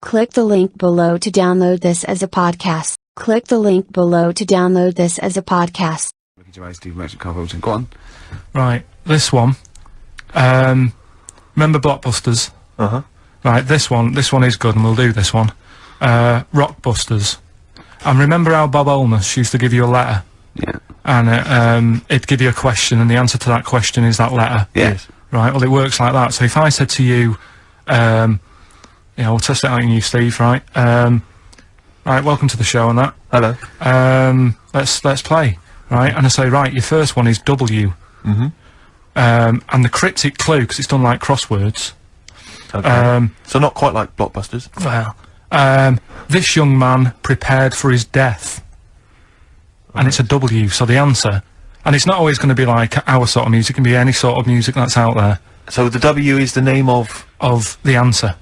Click the link below to download this as a podcast. Click the link below to download this as a podcast. Gervais, Steve Merchant, Karl. Go on. Right, this one. Remember Blockbusters? Uh-huh. Right, this one is good, and we'll do this one. Rockbusters. And remember how Bob Holness used to give you a letter? Yeah. And it'd give you a question, and the answer to that question is that letter. Yes. Right, well, it works like that. So if I said to you, we'll test it out on you, Steve, right? Right, welcome to the show and that. Hello. Let's play, right? And I say, right, your first one is W. Mm-hmm. And the cryptic clue, because it's done like crosswords. Okay. So not quite like Blockbusters. Well, this young man prepared for his death. And it's a W, so the answer... And it's not always going to be like our sort of music, it can be any sort of music that's out there. So the W is the name of... Of the answer.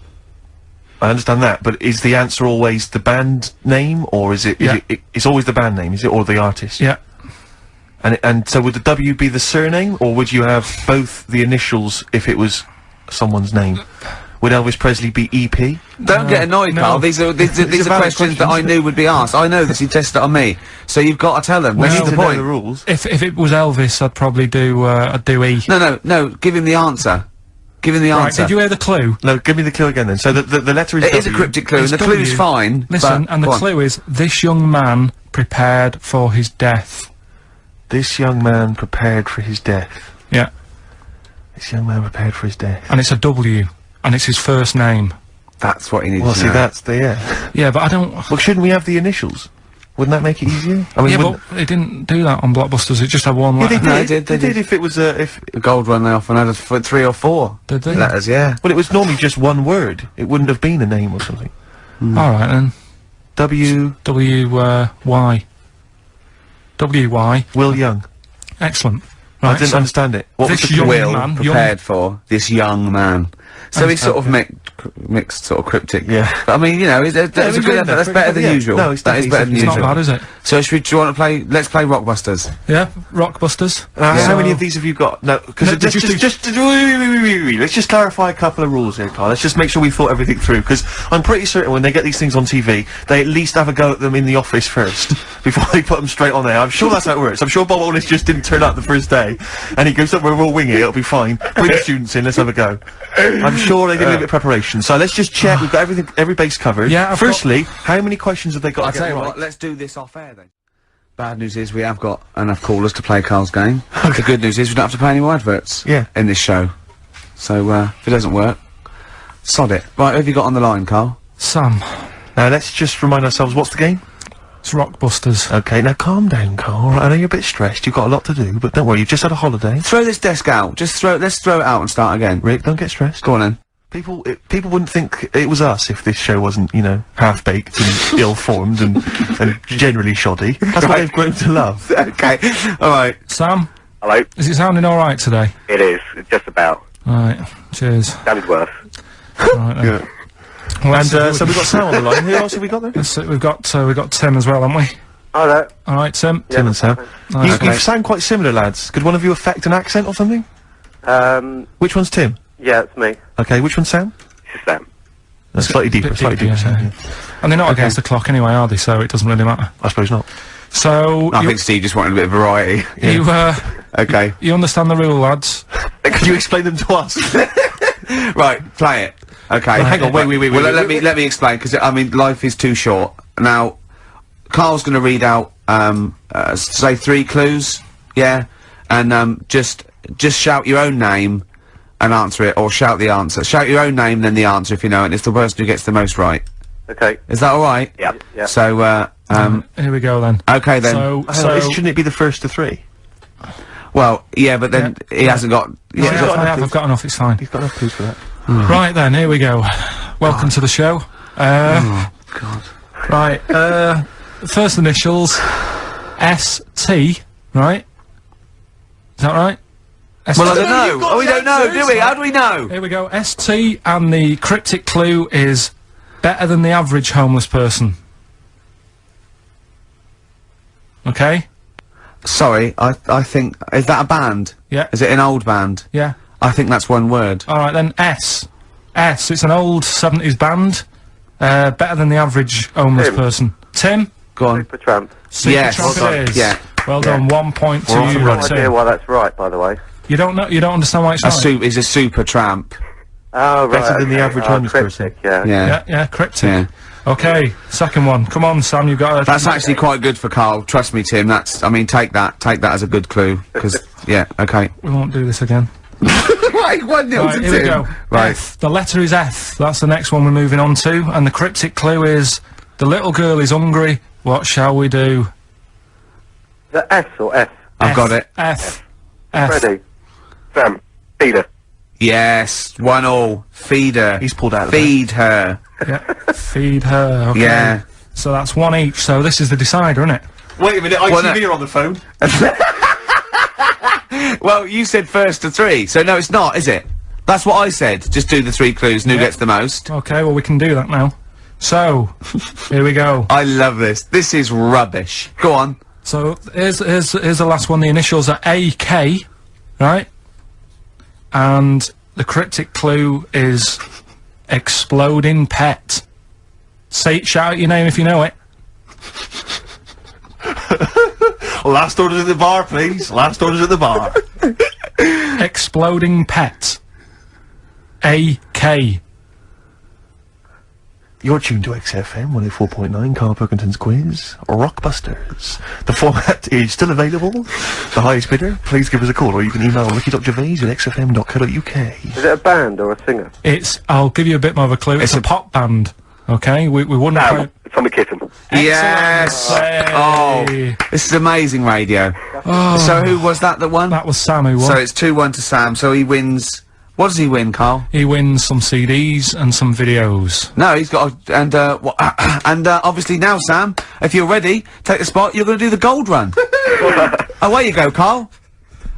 I understand that, but is the answer always the band name, or is it... Yeah. It's always the band name, is it, or the artist? Yeah. And so would the W be the surname, or would you have both the initials if it was someone's name? Would Elvis Presley be EP? Don't get annoyed, Karl. These are questions that I knew would be asked. I know this. You tested it on me, so you've got to tell them. We What's need the to know point? the rules. If it was Elvis, I'd probably do E. No. Give him the answer. Give him the Right, answer. did you hear the clue? No, give me the clue again then. So the letter is It is a W. cryptic clue, and It's the clue's W. fine. Listen, but and the go on. clue is, this young man prepared for his death. This young man prepared for his death. Yeah. This young man prepared for his death. And it's a W. And it's his first name. That's what he needs Well, to see, know. that's the... Yeah. Yeah, but I don't... Well, shouldn't we have the initials? Wouldn't that make it easier? I mean, Yeah, wouldn't- but they didn't do that on Blockbusters, it just had one Yeah, letter. they No, did. they did. if it was if... The gold one they often had 3 or 4 Did they? letters. Yeah. Well, it was normally just one word. It wouldn't have been a name or something. Alright then. W... Y. W-Y. Will Young. Excellent. I Right, didn't so understand it. What was this the young clue? Will man, prepared for this young man. So he's sort of mixed, sort of cryptic. Yeah. But I mean, you know, that's he's a good written effort. that That's for better it, than yeah. usual. No, it's That is definitely- better than It's not usual. bad, is it? So do you want to play? Let's play Rockbusters. Yeah, Rockbusters. How many of these have you got? No, because No, wait. Let's just clarify a couple of rules here, Karl. Let's just make sure we thought everything through, because I'm pretty certain when they get these things on TV, they at least have a go at them in the office first, before they put them straight on there. I'm sure that's how it works. I'm sure Bob Holness just didn't turn up the first day, and he goes up, we'll wing it, it'll be fine. Bring the students in, let's have a go. I'm sure they did a little bit of preparation. So let's just check, we've got everything, every base covered. Yeah, I've Firstly, how many questions have they got I'll to tell get you right? what. Let's do this off air then. Bad news is we have got enough callers to play Karl's game. The good news is we don't have to pay any more adverts. Yeah. In this show. So if it doesn't work, sod it. Right, who have you got on the line, Karl? Sam. Now let's just remind ourselves, what's the game? It's Rockbusters. Okay, now calm down, Karl. I know you're a bit stressed, you've got a lot to do, but don't worry, you've just had a holiday. Throw this desk out. Let's throw it out and start again. Rick, don't get stressed. Go on then. People wouldn't think it was us if this show wasn't, you know, half-baked and ill-formed and generally shoddy. That's what they've grown to love. Okay. Alright. Sam, Hello? is it sounding alright today? It is, just about. Right, cheers. Sounded worse. Right then. Yeah. Well, And so we've got Sam on the line. Who else have we got there? we've got Tim as well, haven't we? Hi there. Alright, Tim. Tim and Sam. Nice. You sound quite similar, lads. Could one of you affect an accent or something? Which one's Tim? Yeah, it's me. Okay, which one's Sam? It's Sam. That's slightly deeper, Bit slightly deeper, deeper. yeah. Sam, yeah. And they're not against the clock anyway, are they? So it doesn't really matter. I suppose not. So, I you, think Steve just wanted a bit of variety. Okay. you understand the rule, lads? Could you explain them to us? Right, play it. Okay. Hang on, wait. Well, let me explain, because I mean, life is too short. Now, Karl's going to read out, say 3 clues, yeah, and just shout your own name and answer it, or shout the answer. Shout your own name, then the answer if you know it. And it's the person who gets the most right. Okay. Is that all right? Yeah. Yeah. So, Here we go then. okay then. Shouldn't it be the first to 3? Well, yeah, but then he hasn't got. Yeah, Yeah, I've got enough, it's fine. You've got enough clues for that. Right then, here we go. Welcome to the show. oh God. Right, first initials, S-T, right? Is that right? Well, I don't know. Oh, we don't know, do we? How do we know? Here we go, S-T, and the cryptic clue is better than the average homeless person. Okay? Sorry, I think, is that a band? Yeah. Is it an old band? Yeah. I think that's one word. Alright then, S. S, it's an old 70s band. Better than the average homeless person. Tim? Go on. Supertramp. Yes. Supertramp it is. Yeah. Well done, 1 point to you, No idea Tim. why that's right, by the way. You don't understand why it's right? He's a super tramp. Oh, right. Better than the average homeless person. Cryptic, Yeah. Yeah, cryptic. Yeah. Okay, second one. Come on, Sam, you've got a... That's actually quite good for Karl. Trust me, Tim. I mean, take that as a good clue. Because, yeah, okay. We won't do this again. Right, 1-0 to Right, here we Tim. go. Right. F. The letter is F. That's the next one we're moving on to. And the cryptic clue is, the little girl is hungry. What shall we do? The S or F? I've got it. F. Ready. Sam. Peter. Yes, 1-1. Feed her. He's pulled out of Feed her. Yeah. Feed her. Okay. Yeah. So that's one each. So this is the decider, isn't it? Wait a minute, Well, no. ITV are on the phone. Well, you said first to 3, so no, it's not, is it? That's what I said. Just do the 3 clues and who gets the most. Okay, well we can do that now. So, here we go. I love this. This is rubbish. Go on. So here's the last one. The initials are AK, right? And the cryptic clue is exploding pet. Shout out your name if you know it. Last orders at the bar, please. Last orders at the bar. Exploding pet. AK. You're tuned to XFM 104.9, Karl Pilkington's quiz, Rockbusters. The format is still available. The highest bidder, please give us a call, or you can email ricky.gervais at xfm.co.uk. Is it a band or a singer? I'll give you a bit more of a clue. It's a pop band. Okay, we wouldn't. Sam. Tommy Kitten. Yes. Hey. Oh, this is amazing radio. Oh, So who was that won? that was Sam who won. So it's 2-1 to Sam. So he wins. What does he win, Karl? He wins some CDs and some videos. No, he's got obviously now, Sam, if you're ready, take the spot. You're going to do the gold run. Away you go, Karl.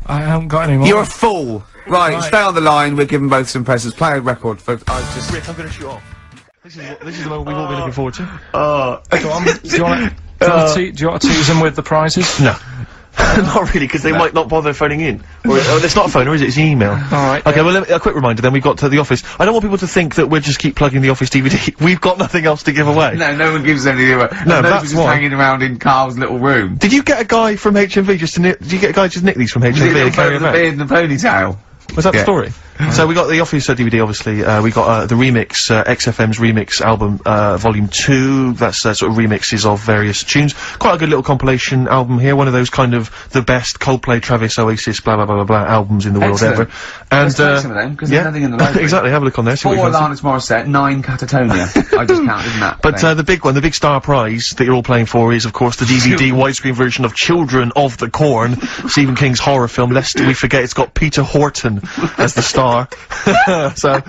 I haven't got any more. You're a fool. Right, stay on the line. We're giving both some presents. Play a record for. Rick, I'm going to shoot off. This is the moment we've all been looking forward to. Go on. Do you want to tease them with the prizes? No. Not really, because they might not bother phoning in. Or it's not a phone, or is it? It's an email. Alright. Okay, well, a quick reminder then, we've got to the office. I don't want people to think that we'll just keep plugging the office DVD. We've got nothing else to give away. No one gives anything away. No, that's just why. hanging around in Karl's little room. Did you get a guy from HMV just to nick these from HMV and carry them the out? beard and the ponytail. Was that the story? So we got the Office DVD, obviously. We got the remix, XFM's remix album, Volume 2. That's sort of remixes of various tunes. Quite a good little compilation album here. One of those kind of the best Coldplay, Travis, Oasis, blah blah blah blah blah albums in the world ever. And Let's play some of them, 'cause there's nothing in the library. exactly. Have a look on there. See what 4 you fancy. Alanis Morissette, 9 Catatonia. I just counted that. But the big one, the big star prize that you're all playing for is, of course, the DVD widescreen version of Children of the Corn, Stephen King's horror film. Lest we forget, it's got Peter Horton as the star. so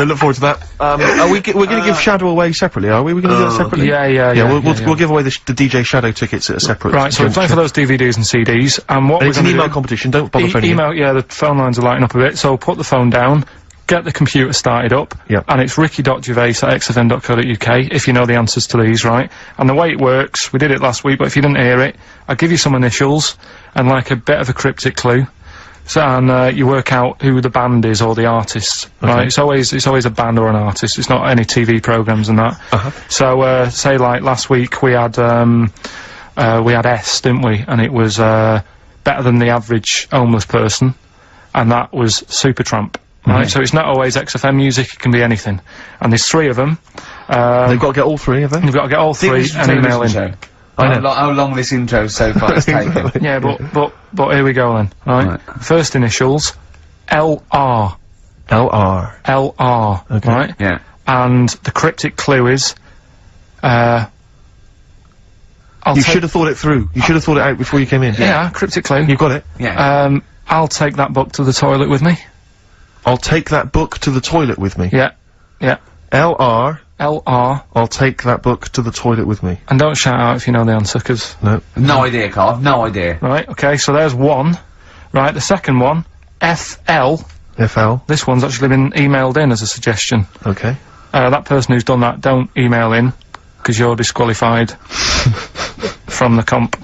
look forward to that. We're going to give Shadow away separately, are we? We're going to do that separately? Yeah. We'll give away the DJ Shadow tickets at a separate. Right, so we're playing for those DVDs and CDs, and what And we're it's an going to email do... competition. Don't bother phoning in. Email, yeah, the phone lines are lighting up a bit, so put the phone down, get the computer started up, Yep. and it's ricky.gervais@xfm.co.uk, if you know the answers to these, right? And the way it works, we did it last week, but if you didn't hear it, I'll give you some initials, and like a bit of a cryptic clue. So, and you work out who the band is or the artist, right? It's always a band or an artist. It's not any TV programs and that. So, say like last week we had S, didn't we? And it was better than the average homeless person, and that was Supertramp, right? So it's not always XFM music; it can be anything. And there's 3 of them. They've got to get all 3, have they? You've got to get all 3 and email in. How long this intro so far has taken. Yeah, but here we go then, right? First initials, LR. LR. LR, Okay. right? Yeah. And the cryptic clue is, You should have thought it through. You should have thought it out before you came in. Yeah, cryptic clue. You've got it. Yeah. I'll take that book to the toilet with me. I'll take that book to the toilet with me. Yeah. LR. LR. I'll take that book to the toilet with me. And don't shout out if you know the answer, 'cause... No idea, Karl. No idea. Right, okay, so there's 1. Right, the second one, FL. FL. This one's actually been emailed in as a suggestion. Okay. That person who's done that, don't email in, 'cause you're disqualified from the comp.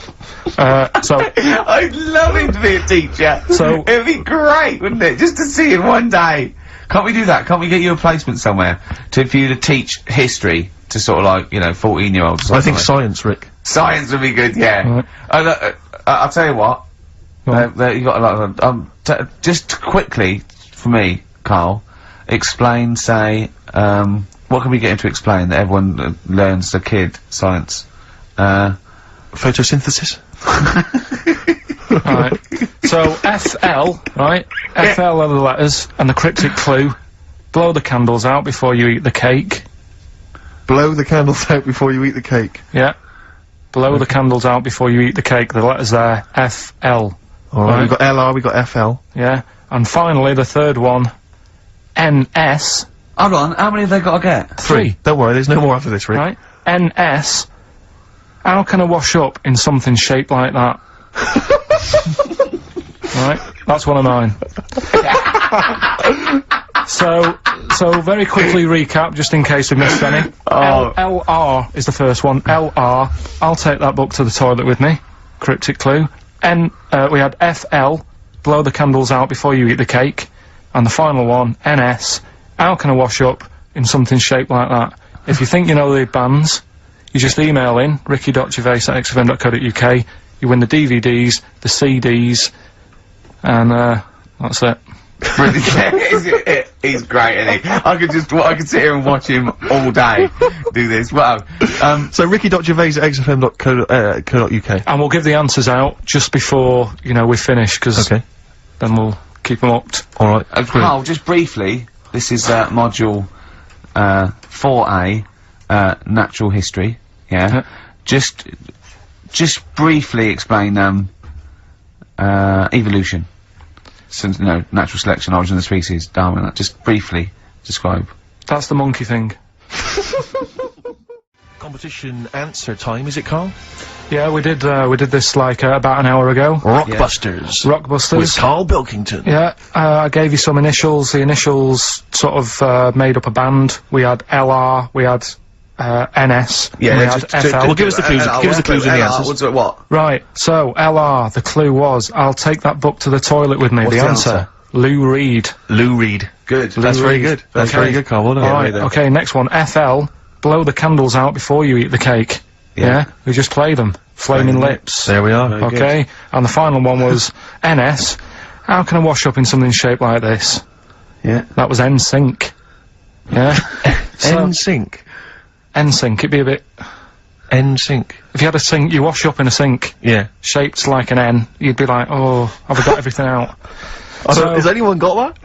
So... I'd love him to be a teacher. So... It'd be great, wouldn't it? Just to see him one day. Can't we do that? Can't we get you a placement somewhere for you to teach history to sort of like, you know, 14-year-olds. I think science, Rick. Science would be good, yeah. Right. I'll tell you what. You got a lot of, just quickly, for me, Karl, explain, say, what can we get him to explain that everyone learns as a kid? Science. Photosynthesis? Right. So, FL, right? FL are the letters, and the cryptic clue, blow the candles out before you eat the cake. Blow the candles out before you eat the cake. Yeah. Blow the candles out before you eat the cake. The letters there, FL. Alright, we've got LR, we've got FL. Yeah. And finally, the third one, NS. Hold on, how many have they got to get? 3. Don't worry, there's no more after this, Rick. Right? NS. How can I wash up in something shaped like that? Right? That's one of mine. So very quickly recap, just in case we missed any. LR is the first one. LR. I'll take that book to the toilet with me. Cryptic clue. We had FL. Blow the candles out before you eat the cake. And the final one, NS. How can I wash up in something shaped like that? If you think you know the bands, you just email in ricky.gervais@xfm.co.uk. You win the DVDs, the CDs, and that's it. He's great, isn't he? I could sit here and watch him all day do this. Wow. So ricky.gervais@xfm.co.uk. And we'll give the answers out just before, you know, we finish, because then we'll keep them upped. Alright. Karl, just briefly, this is module 4A, natural history. Yeah. Just briefly explain evolution. Since, you know, natural selection, origin of the species, Darwin, just briefly describe. That's the monkey thing. Competition answer time, is it, Karl? Yeah, we did this like about an hour ago. Rockbusters. Rockbusters. With Karl Pilkington. Yeah, I gave you some initials. The initials sort of made up a band. We had LR, we had NS, Yeah, we had FL. Well, give us the clues. Give us the clues in the answers. What? Right, so LR, the clue was, I'll take that book to the toilet with me. What's the the answer? answer? Lou Reed. Lou Reed. Good. That's very good. That's very good, Karl. Well done. Alright, okay, next one. FL, blow the candles out before you eat the cake. Yeah, we just play them. Flaming Lips. There we are. Okay, and the final one was NS. How can I wash up in something shaped like this? Yeah. That was NSYNC. Yeah. NSYNC. NSYNC, it'd be a bit... NSYNC. If you had a sink, you wash up in a sink. Yeah. Shaped like an N, you'd be like, oh, have I got everything out? Has anyone got that?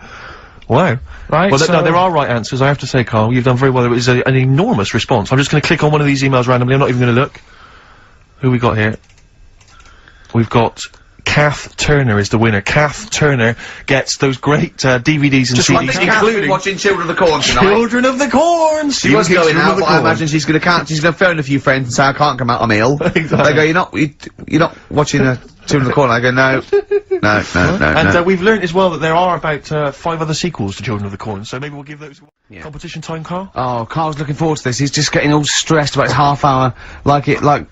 Wow. Right, Well, so... no, there are right answers, I have to say, Karl. You've done very well. It was an enormous response. I'm just going to click on one of these emails randomly. I'm not even going to look. Who we got here? We've got... Kath Turner is the winner. Kath Turner gets those great DVDs and CDs, including watching Children of the Corn tonight. Children of the Corn. She was going out, but I imagine she's gonna phone a few friends and say I can't come out, I'm ill. Exactly. They go, you're not watching Children of the Corn. I go, no. And we've learnt as well that there are about 5 other sequels to Children of the Corn, so maybe we'll give those competition time, Karl. Oh, Karl's looking forward to this. He's just getting all stressed about his half hour,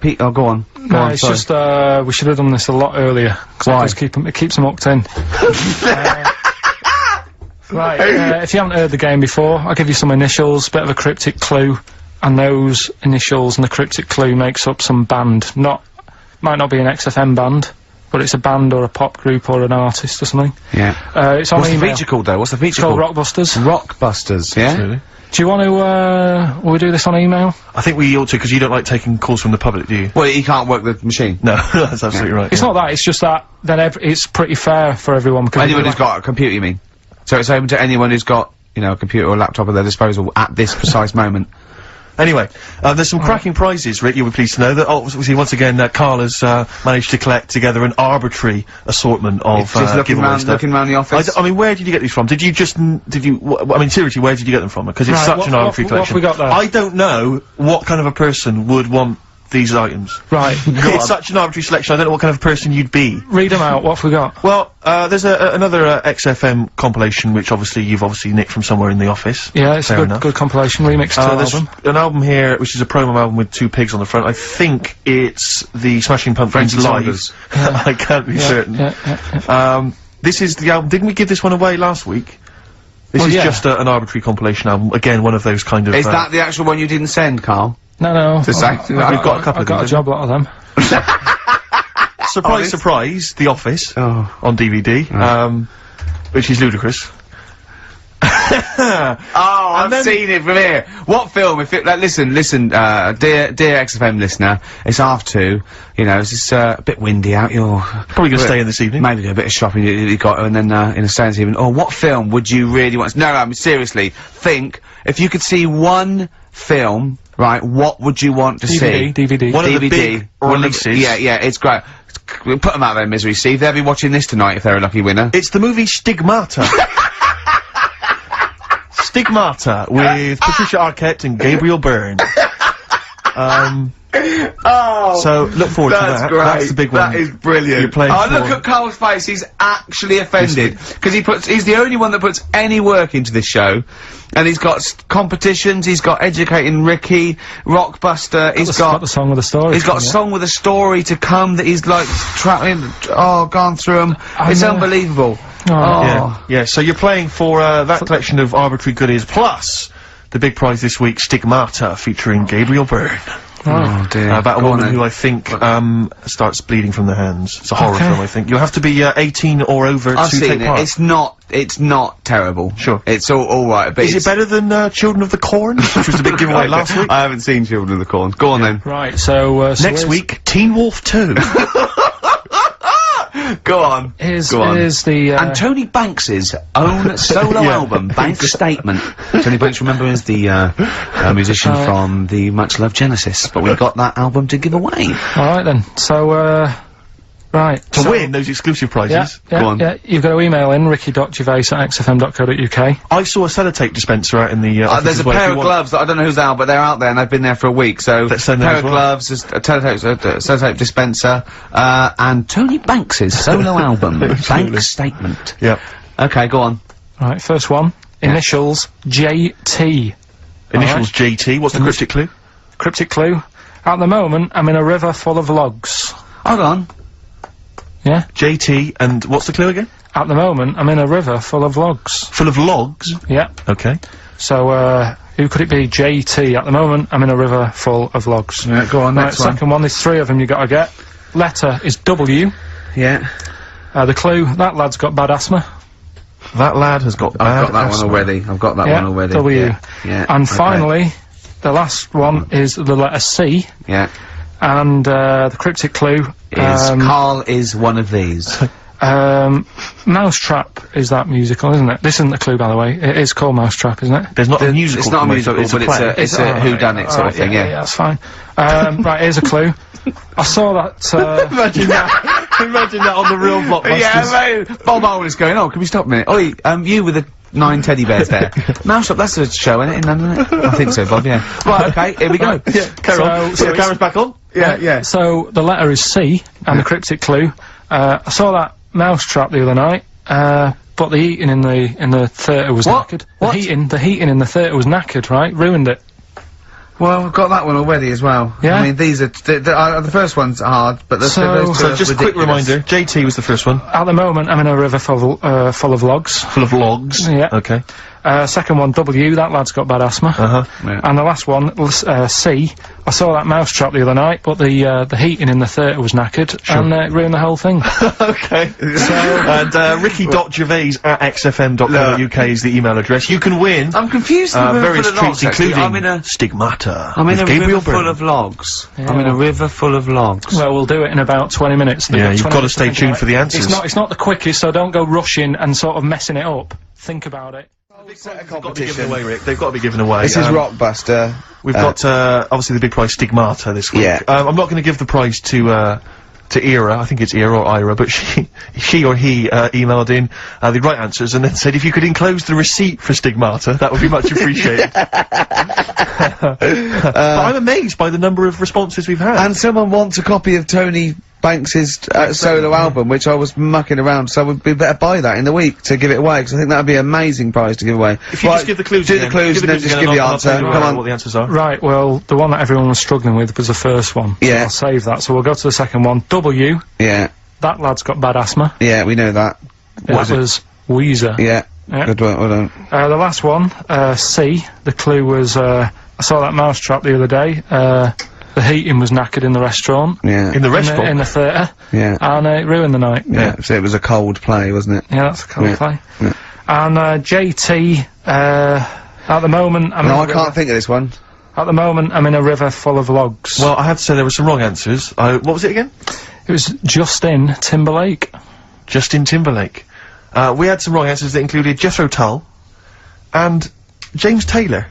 Pete. Oh, go on. No, it's just, we should have done this a lot earlier. Why? It keeps them hooked in. Right, if you haven't heard the game before, I'll give you some initials, bit of a cryptic clue, and those initials and the cryptic clue makes up some band. Might not be an XFM band, but it's a band or a pop group or an artist or something. Yeah. It's on What's the email. feature called, though? What's the feature It's called called? Rockbusters. Rockbusters, yeah? Absolutely. Do you want to, will we do this on email? I think we ought to, because you don't like taking calls from the public, do you? Well, he can't work the machine. No, that's absolutely right. It's not that, it's just that, then it's pretty fair for everyone. Because Anyone who's got a computer, you mean? So it's open to anyone who's got, you know, a computer or laptop at their disposal at this precise moment. Anyway, there's some cracking prizes, Rick, you'll be pleased to know that, obviously, once again, Karl has managed to collect together an arbitrary assortment of Just looking giveaway stuff. around the office. I mean, where did you get these from? I mean, seriously, where did you get them from? Because it's Right, such an arbitrary what have collection. we got there? I don't know what kind of a person would want these items. Right, It's such an arbitrary selection, I don't know what kind of person you'd be. read them out, what have we got? Well, there's another XFM compilation, which you've obviously nicked from somewhere in the office. Yeah, it's Fair a enough. good compilation, remix to There's album. an album here, which is a promo album with 2 pigs on the front. I think it's the Smashing Pumpkins Frankie live. Saunders. I can't be certain. Yeah. This is the album. Didn't we give this one away last week? This is just an arbitrary compilation album. Again, one of those kind of... Is that the actual one you didn't send, Carl? No. To say? We've got a couple of them. I've got a job lot of them. Surprise, surprise, The Office on DVD, which is ludicrous. I've seen it from here. What film? If it, listen, dear XFM listener, it's 2:30. You know, it's a bit windy out. You're probably gonna stay in this evening. Maybe do a bit of shopping you got, and then in a stay this evening. Or what film would you really want? No, I mean seriously. Think if you could see one film, right? What would you want to see? DVD. One of the big releases. Yeah, it's great. Put them out of their misery, Steve. They'll be watching this tonight if they're a lucky winner. It's the movie Stigmata. Stigmata with Patricia Arquette and Gabriel Byrne. So look forward to that. Great. That's the big one. That is brilliant. You're playing for. Look at Karl's face. He's actually offended because he's the only one that puts any work into this show, and he's got competitions. He's got Educating Ricky, Rockbuster. He's got the song with a story. He's got a song with a story to come that he's like gone through them. It's unbelievable. Yeah. So you're playing for that collection of arbitrary goodies plus the big prize this week, Stigmata, featuring Gabriel Byrne. Oh dear. About a woman who I think starts bleeding from the hands. It's a horror film, I think. You'll have to be 18 or over to take part. It's not terrible. Sure. It's all right. But is it better than Children of the Corn, which was the big giveaway last week? I haven't seen Children of the Corn. Go on then. Right. So next week, Teen Wolf 2. Go on. Here's the and Tony Banks's own solo album, Bank Statement. Tony Banks, remember, is the musician from the much loved Genesis, but we've got that album to give away. All right then. So right. To win those exclusive prizes. Go on. Yeah, you've got to email in ricky.gervais@xfm.co.uk. I saw a sellotape dispenser out in the there's a pair of gloves that I don't know who's out, but they're out there and they've been there for a week, so let's send them pair of gloves, a sellotape dispenser, and Tony Banks's solo album, Bank Statement. Yep. Okay, go on. Right, first one. Initials JT. Initials JT. What's the cryptic clue? Cryptic clue. At the moment, I'm in a river full of logs. Hold on. Yeah? JT, and what's the clue again? At the moment, I'm in a river full of logs. Full of logs? Yeah. Okay. So, who could it be? JT. At the moment, I'm in a river full of logs. Yeah, go on, next one. Second one, there's 3 of them you gotta get. Letter is W. Yeah. The clue, that lad's got bad asthma. That lad has got bad I've got that asthma. one already. I've got that one already. W. Yeah. And finally, the last one is the letter C. Yeah. And, the cryptic clue is Karl is one of these. Mousetrap is that musical, isn't it? This isn't the clue, by the way. It is called Mousetrap, isn't it? There's not a musical. It's not a musical, but it's a whodunit sort of thing, yeah. Yeah, that's fine. Right, here's a clue. I saw that, Imagine that on the real Blockbusters. Yeah, mate. Bob Owen is going, can we stop a minute? Oi, you with the 9 teddy bears there. Mousetrap, that's a show, isn't it, in London, isn't it? I think so, Bob, yeah. Right, okay, here we go. Yeah, carry on. So the camera's back on? Yeah. So, the letter is C, and the cryptic clue, I saw that Mousetrap the other night, but the heating in the theatre was knackered. What? The heating in the theatre was knackered, right? Ruined it. Well, I've got that one already as well. Yeah? I mean, these are, the first one's hard, but those two So are just a quick ridiculous. reminder, JT was the first one. At the moment, I'm in a river full of logs. Full of logs? Yeah. Okay. Second one, W, that lad's got bad asthma. Yeah. And the last one, C, I saw that Mousetrap the other night, but the heating in the theatre was knackered, and it ruined the whole thing. Okay. And ricky.gervais@xfm.co.uk is the email address. You can win. I'm confused. Various treats, including I'm in a Stigmata. I'm in a Gabriel river full of logs. Yeah. I'm in a river full of logs. Well, we'll do it in about 20 minutes. Yeah, you've got to stay tuned for the answers. It's not the quickest, so don't go rushing and sort of messing it up. Think about it. They've got to be given away, Rick. They've got to be given away. This is Rockbuster. We've got, obviously the big prize, Stigmata, this week. Yeah. I'm not going to give the prize to Ira, I think it's Ira or Ira, but she or he, emailed in, the right answers and then said if you could enclose the receipt for Stigmata, that would be much appreciated. But I'm amazed by the number of responses we've had. And someone wants a copy of Tony Banks's solo album, which I was mucking around, so we'd better buy that in the week to give it away, because I think that'd be an amazing prize to give away. If you just give the clues do again. the clues and then just give the answer. Come on. What the answers are. Right, well, the one that everyone was struggling with was the first one. Yeah. So I'll save that. So we'll go to the second one. W. Yeah. That lad's got bad asthma. Yeah, we know that. That was Weezer. Yeah. Yeah. Good work, well done. The last one, C. The clue was, I saw that mousetrap the other day. The heating was knackered in the restaurant. Yeah. In the restaurant? In the theatre. Yeah. And it ruined the night. Yeah, so it was a cold play, wasn't it? Yeah, that's a cold play. Yeah. And JT, at the moment, I'm in No, a I can't think of this one. At the moment, I'm in a river full of logs. Well, I have to say there were some wrong answers. What was it again? It was Justin Timberlake. Justin Timberlake. We had some wrong answers that included Jethro Tull and James Taylor.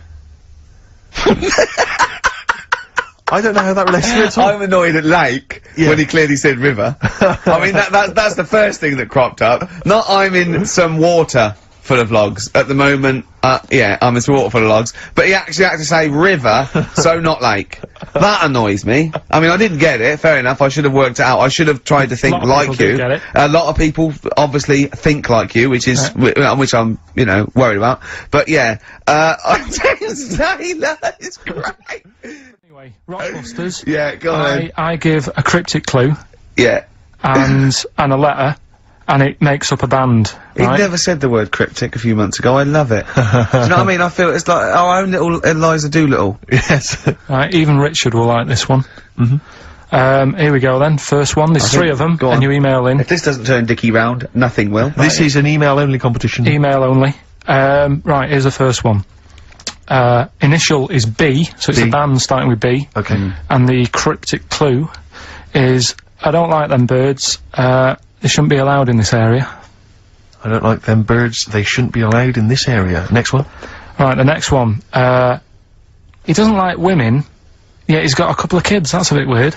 I don't know how that relates to it at all. I'm annoyed at Lake when he clearly said river. I mean, that's the first thing that cropped up. Not I'm in some water full of logs at the moment. Yeah, I'm in some water full of logs. But he actually had to say river, so not lake. That annoys me. I mean, I didn't get it. Fair enough. I should have worked it out. I should have tried to think like you. A lot of people obviously think like you, which is which I'm, you know, worried about. But yeah, James Taylor is great. Anyway, Rockbusters. Yeah, go on. I give a cryptic clue. Yeah. And a letter, and it makes up a band. He right? never said the word cryptic a few months ago. I love it. Do you know what I mean? I feel it's like our own little Eliza Doolittle. Yes. Right, even Richard will like this one. Here we go then. First one. There's three of them, and you email in. If this doesn't turn Dickie round, nothing will. This is an email-only competition. Email only. Right, here's the first one. Initial is B, so it's a band starting with B. Okay. And the cryptic clue is, I don't like them birds, they shouldn't be allowed in this area. I don't like them birds, they shouldn't be allowed in this area. Next one. Right, the next one. He doesn't like women, yet he's got a couple of kids, that's a bit weird.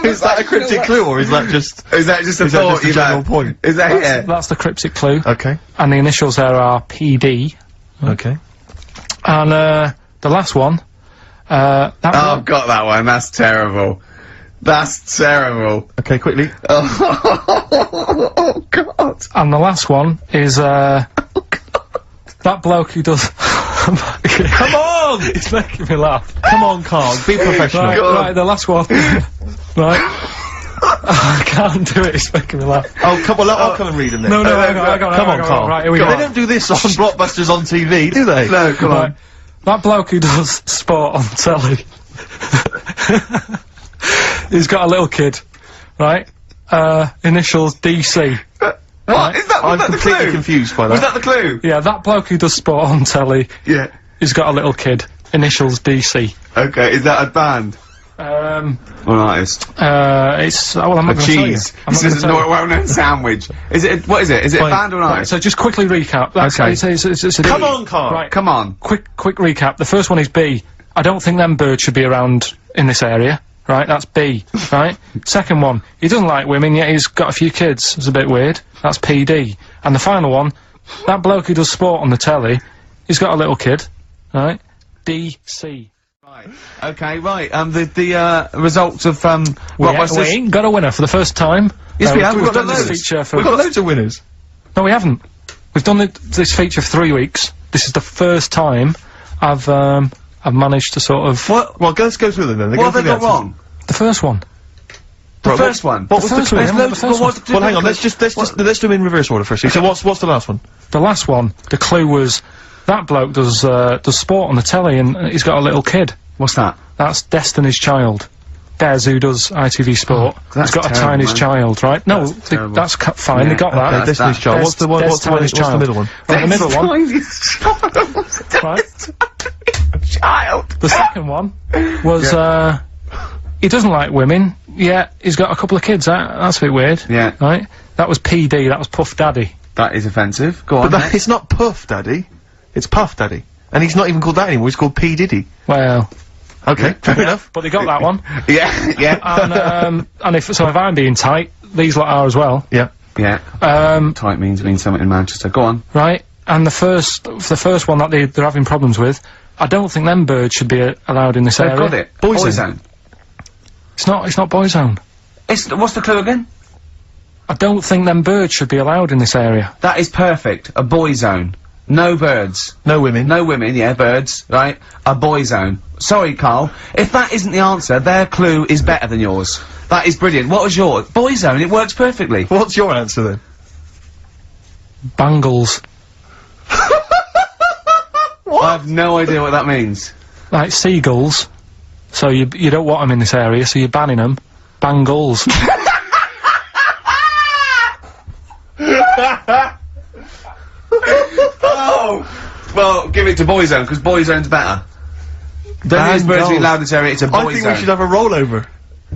Is that a cryptic clue, or is that just... Is that just a thought, just a general point? Is that That's the cryptic clue. Okay. And the initials there are PD. Okay. And, the last one, I've got that one, that's terrible. That's terrible. Okay, quickly. Oh, God. And the last one is, that bloke who does... Come on! It's making me laugh. Come on, Karl, be professional. Right, the last one. Right. I can't do it, it's making me laugh. Oh, come on, I'll come and read them then. No, hang on, come on, Karl. Right, here we go. They don't do this on Blockbusters on TV, do they? No, come on. That bloke who does sport on telly. He's got a little kid, right? Initials DC. What? Right. Is that, I'm was that the completely clue? confused by that. Was that the clue? Yeah, that bloke who does sport on telly. Yeah. He's got a little kid. Initials DC. Okay, is that a band? Or an artist? It's, well, I'm not A gonna tell you. cheese. I'm This not is gonna a tell you. well-known sandwich. Is it, what is it? Is it a band or an Right, artist? so just quickly recap. That's Okay. it's Come on, Karl. Right, Come on. quick recap. The first one is B. I don't think them birds should be around in this area. Right, that's B. Right? Second one, he doesn't like women, yet he's got a few kids. It's a bit weird. That's PD. And the final one, that bloke who does sport on the telly, he's got a little kid. Right? DC. Right. Okay, right. The results of, We Rockbusters. ain't got a winner for the first time. Yes, we have. We've got done this loads. feature for... We've got loads of winners. No, we haven't. We've done this feature for 3 weeks. This is the first time I've managed to sort of... What? Well, let's go through them then. What have they got wrong? The first one. The first one? What was the first clue? one, There's yeah, loads the first what's the Well, hang on, difference? let's do them in reverse order first. So what's the last one? The last one, the clue was, that bloke does sport on the telly and he's got a little kid. What's that? That's Destiny's Child. Des, who does ITV Sport, that's has got terrible, a Tiny's man. Child, right? No, terrible. that's fine, Yeah, they got okay, that. Destiny's Child. What's the one? Des What's the middle one? Right, the middle one, Right. right? Child. The second one was, he doesn't like women, yet he's got a couple of kids, that's a bit weird. Yeah. Right? That was PD, that was Puff Daddy. That is offensive. Go on. But it's not Puff Daddy. It's Puff Daddy. And he's not even called that anymore, he's called P. Diddy. Well, Okay, fair enough. but they got that one. Yeah. And if I'm being tight, these lot are as well. Yeah. Yeah. Tight means something in Manchester. Go on. Right? And the first one that they're having problems with, I don't think them birds should be allowed in this They've area. got it. Boyzone. It's not Boyzone. What's the clue again? I don't think them birds should be allowed in this area. That is perfect. A boy zone. No birds. No women. No women, yeah, birds, right? A boy zone. Sorry, Karl. If that isn't the answer, their clue is better than yours. That is brilliant. What was yours? Boy zone, it works perfectly. What's your answer then? Bangles. I have no idea what that means. Like seagulls. So you don't want them in this area, so you're banning them. Bangles. Oh! Well, give it to Boyzone, because Boyzone's better. Don't use words to be loud in this area, it's a Boyzone. I think we should have a rollover.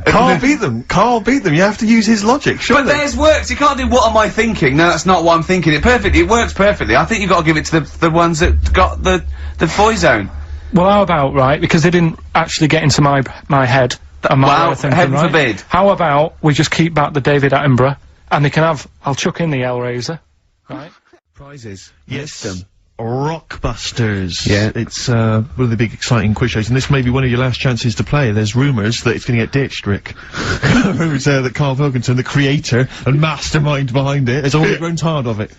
Karl beat them. Karl beat them. You have to use his logic, surely. But theirs works. You can't do what am I thinking. No, that's not what I'm thinking. It works perfectly. I think you've got to give it to the ones that got the Boyzone. Well, how about, right, because they didn't actually get into my head and my way of thinking, heaven right? forbid. How about we just keep back the David Attenborough, and they can have, I'll chuck in the Hellraiser, right? Prizes. Yes. Rockbusters. Yeah. It's, one of the big exciting quiz shows, and this may be one of your last chances to play. There's rumours that it's gonna get ditched, Rick. Rumours that Karl Pilkington, the creator and mastermind behind it, has already grown tired of it.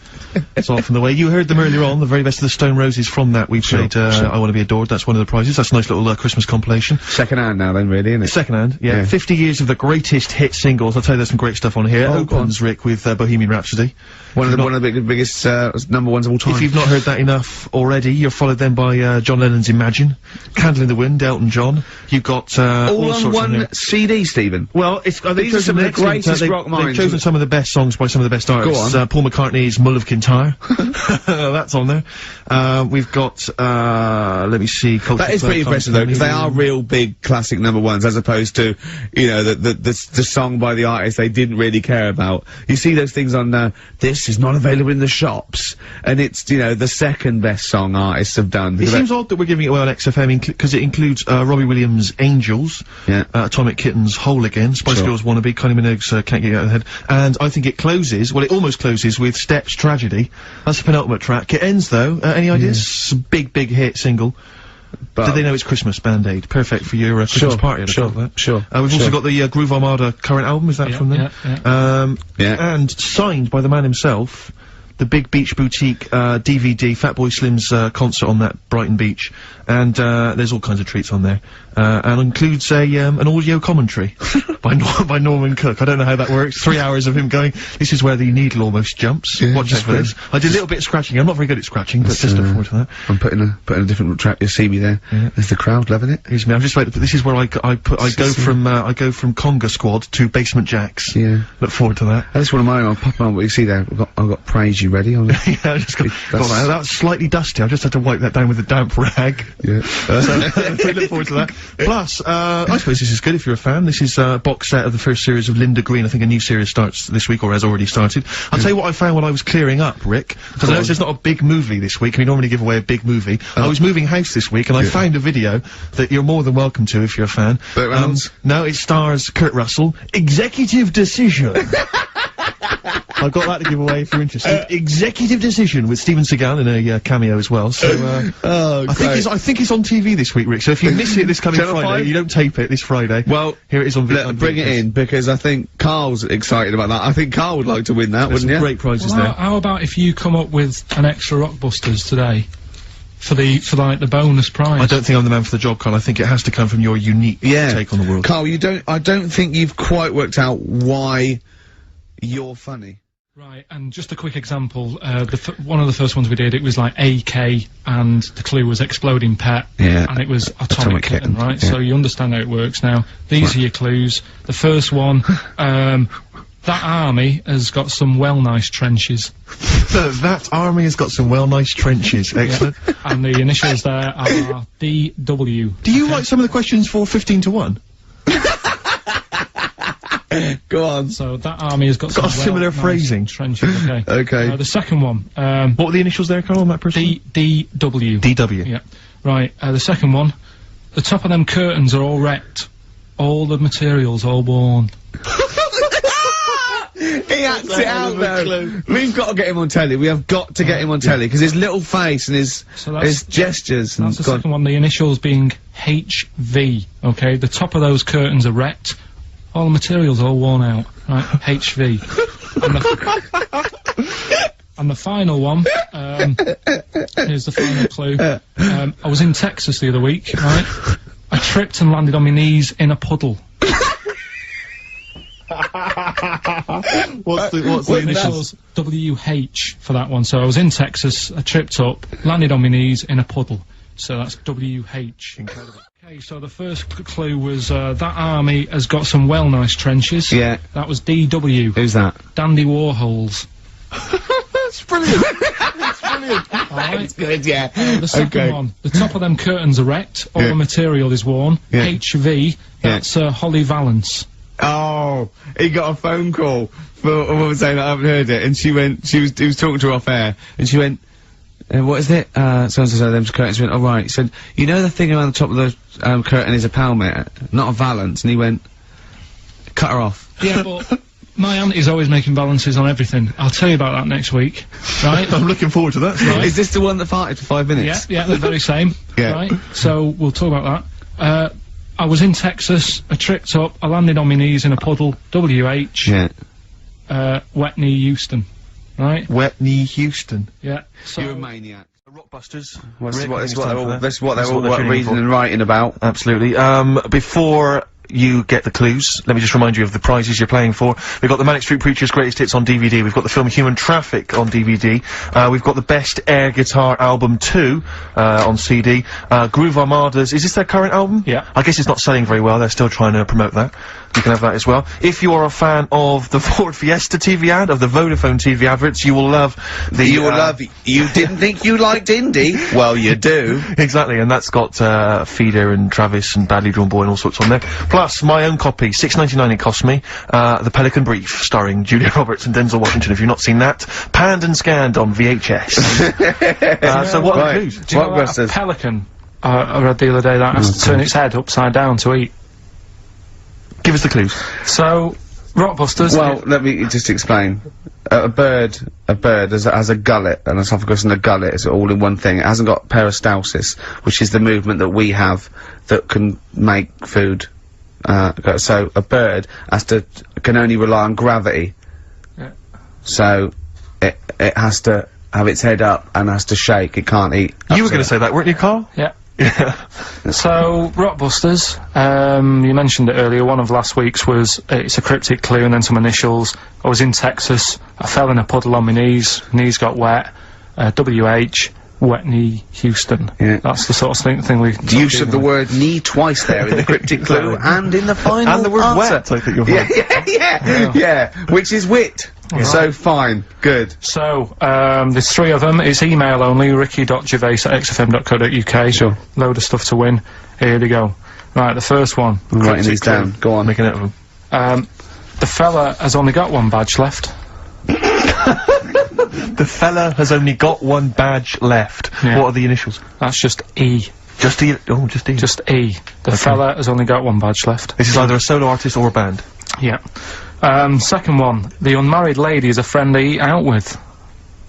It's off from the way. You heard them earlier on, the very best of the Stone Roses. From that we played, I Want to Be Adored. That's one of the prizes. That's a nice little, Christmas compilation. Second hand now then, really, isn't it? Second hand, yeah. 50 years of the greatest hit singles. I'll tell you there's some great stuff on here. It opens, Rick, with, Bohemian Rhapsody. One of the biggest, number ones of all time. If you've not heard that enough already, you're followed then by, John Lennon's Imagine, Candle in the Wind, Elton John. You've got, all on one CD, Stephen. Well, it's, these are some of the greatest rock minds. They've chosen some of the best songs by some of the best artists. Go on. Paul McCartney's Mull of Kintyre. That's on there. We've got, let me see. That is pretty impressive though, because they are real big classic number ones, as opposed to, you know, the song by the artist they didn't really care about. You see those things on, this is not available in the shops, and it's, you know, the second best song artists have done. It seems odd that we're giving it away on XFM, because it includes, Robbie Williams' Angels, Atomic Kitten's Whole Again, Spice Girls Wannabe, Kylie Minogue's, Can't Get You Out of the Head, and I think it closes, well, it almost closes with Steps Tragedy. That's the penultimate track. It ends though, any ideas? It's a big hit single. But do they know it's Christmas? Band-Aid. Perfect for your, Christmas party, Sure. We've also got the, Groove Armada current album, is that from them? And signed by the man himself, the Big Beach Boutique, DVD, Fatboy Slim's, concert on that Brighton Beach. And, there's all kinds of treats on there. And includes an audio commentary by Norman Cook. I don't know how that works. 3 hours of him going, this is where the needle almost jumps. Watch us for this. I did a little bit of scratching. I'm not very good at scratching, but just look forward to that. I'm putting a different track. You'll see me there. There's the crowd loving it. Here's me. I'm just waiting. This is where I go from Conga Squad to Basement Jacks. Yeah. Look forward to that. That's one of mine. I'll pop on what you see there. I've got Praise You ready. Yeah, I just got that. That was slightly dusty. I just had to wipe that down with a damp rag. Yeah. So we look forward to that. Plus, I suppose this is good if you're a fan. This is a box set of the first series of Linda Green. I think a new series starts this week, or has already started. I'll tell you what I found while I was clearing up, Rick, because I know it's not a big movie this week. We normally give away a big movie. I was moving house this week, and I found a video that you're more than welcome to if you're a fan. No, it stars Kurt Russell. Executive Decision. I've got that to give away if you're interested. Executive Decision with Steven Seagal in a cameo as well. So I think it's on TV this week, Rick. So if you miss it this coming Friday, you don't tape it this Friday. Well, here it is on video. Bring it in, because I think Karl's excited about that. I think Karl would like to win that, wouldn't you? Great prizes there. How about if you come up with an extra Rockbusters today? For like the bonus prize. I don't think I'm the man for the job, Karl. I think it has to come from your unique take on the world. Karl, I don't think you've quite worked out why you're funny. Right, and just a quick example, one of the first ones we did, it was like AK, and the clue was Exploding Pet, and it was Atomic Kitten, right? So you understand how it works now. These are your clues. The first one, that army has got some nice trenches. That army has got some nice trenches. Excellent. And the initials there are DW. Do you write some of the questions for 15 to 1? Go on. So that army has got some similar phrasing. Trenches, okay. Okay. The second one, what were the initials there, Karl, on that person? DW. DW. Yeah. Right, the second one, the top of them curtains are all wrecked. All the materials all worn. He acts it out though. We've got to get him on telly. We have got to get him on telly, because his little face and his gestures. That's the second one. The initials being HV. Okay, the top of those curtains are wrecked. All the materials all worn out. Right, HV. And the final one. Here's the final clue. I was in Texas the other week. Right, I tripped and landed on my knees in a puddle. What's the initials? WH for that one. So I was in Texas, I tripped up, landed on my knees in a puddle. So that's WH. Incredible. Okay, so the first clue was, that army has got some well nice trenches. Yeah. That was DW. Who's that? Dandy Warhols. That's brilliant. That's brilliant. Alright. That's good, yeah. The second one, the top of them curtains are wrecked, all the material is worn. Yeah. HV, that's Holly Valance. Oh, he got a phone call for a woman saying that I haven't heard it, and he was talking to her off air, and she went, what is it? So-and-so, them's curtains. She went, oh right. He said, you know the thing around the top of the, curtain is a palmet, not a valance, and he went, cut her off. Yeah, but my auntie's always making balances on everything. I'll tell you about that next week, right? I'm looking forward to that. Right. Is this the one that farted for 5 minutes? Yeah, the very same. Yeah. Right? So, we'll talk about that. I was in Texas, I tripped up, I landed on my knees in a puddle, WH, Yeah. wet knee Houston, right? Wet knee Houston. Yeah. So, You're a maniac. Rockbusters. That's what they're That's all tuning reading for. and writing about. Absolutely. Before you get the clues, let me just remind you of the prizes you're playing for. We've got the Manic Street Preachers' Greatest Hits on DVD. We've got the film Human Traffic on DVD. We've got the Best Air Guitar Album 2 on CD. Groove Armada's, is this their current album? Yeah. I guess it's not selling very well. They're still trying to promote that. You can have that as well. If you are a fan of the Ford Fiesta TV ad, of the Vodafone TV adverts, you will love the... You didn't think you liked indie? Well, you do. Exactly, and that's got Feeder and Travis and Badly Drawn Boy and all sorts on there. Plus, my own copy, $6.99 it cost me, The Pelican Brief, starring Julia Roberts and Denzel Washington. If you've not seen that, panned and scanned on VHS. So what are the clues? do you know that a pelican, I read the other day, that has to turn its head upside down to eat? Give us the clues. So, Rockbusters... Well, let me just explain. A bird has a gullet, an esophagus and a gullet. It's all in one thing. It hasn't got peristalsis, which is the movement that we have that can make food. So a bird can only rely on gravity. Yeah. So it has to have its head up and has to shake. It can't eat. You were going to say that, weren't you, Karl? Yeah. Yeah. So, Rockbusters, you mentioned it earlier, one of last week's was, it's a cryptic clue and then some initials. I was in Texas, I fell in a puddle on my knees got wet, WH, wet knee Houston. Yeah. That's the sort of thing we... Use of the word knee twice there in the cryptic clue and in the final And the word answer. wet, I think you'll Yeah, yeah, which is wit. So fine, good. So, there's 3 of them. It's email only, ricky.gervais@xfm.co.uk. Sure. Load of stuff to win. Here they go. Right, the first one. I'm writing Cryptic these clue. down. Go on. Making it of them. The fella has only got 1 badge left. The fella has only got 1 badge left. Yeah. What are the initials? That's just E. Just E. Oh, just E. Just E. The fella has only got 1 badge left. This is either a solo artist or a band. Yeah. Second one. The unmarried lady is a friend I eat out with.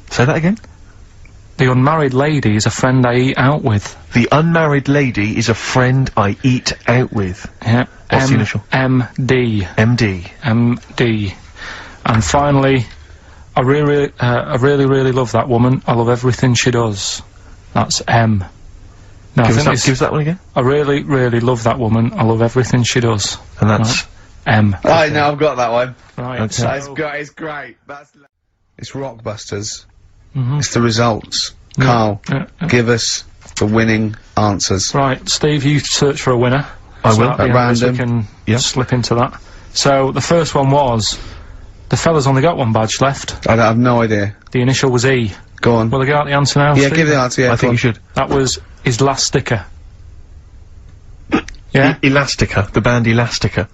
Say that again? The unmarried lady is a friend I eat out with. The unmarried lady is a friend I eat out with. Yeah. What's the initial? MD. MD. MD. And finally, I really love that woman. I love everything she does. That's M. No, Give us that one again. I really love that woman. I love everything she does. And that's... M. I know, I've got that one. Right. Okay. So, It's great. It's Rockbusters. Mhm. It's the results. Karl, give us the winning answers. right, Steve, you search for a winner. I will. At the At end of this we random. can slip into that. So, the first one was, the fella's only got 1 badge left. I have no idea. The initial was E. Go on. Will I get out the answer now? Yeah, Steve? give the answer, yeah. I think you should. That was his last sticker. Yeah? Elastica. The band Elastica.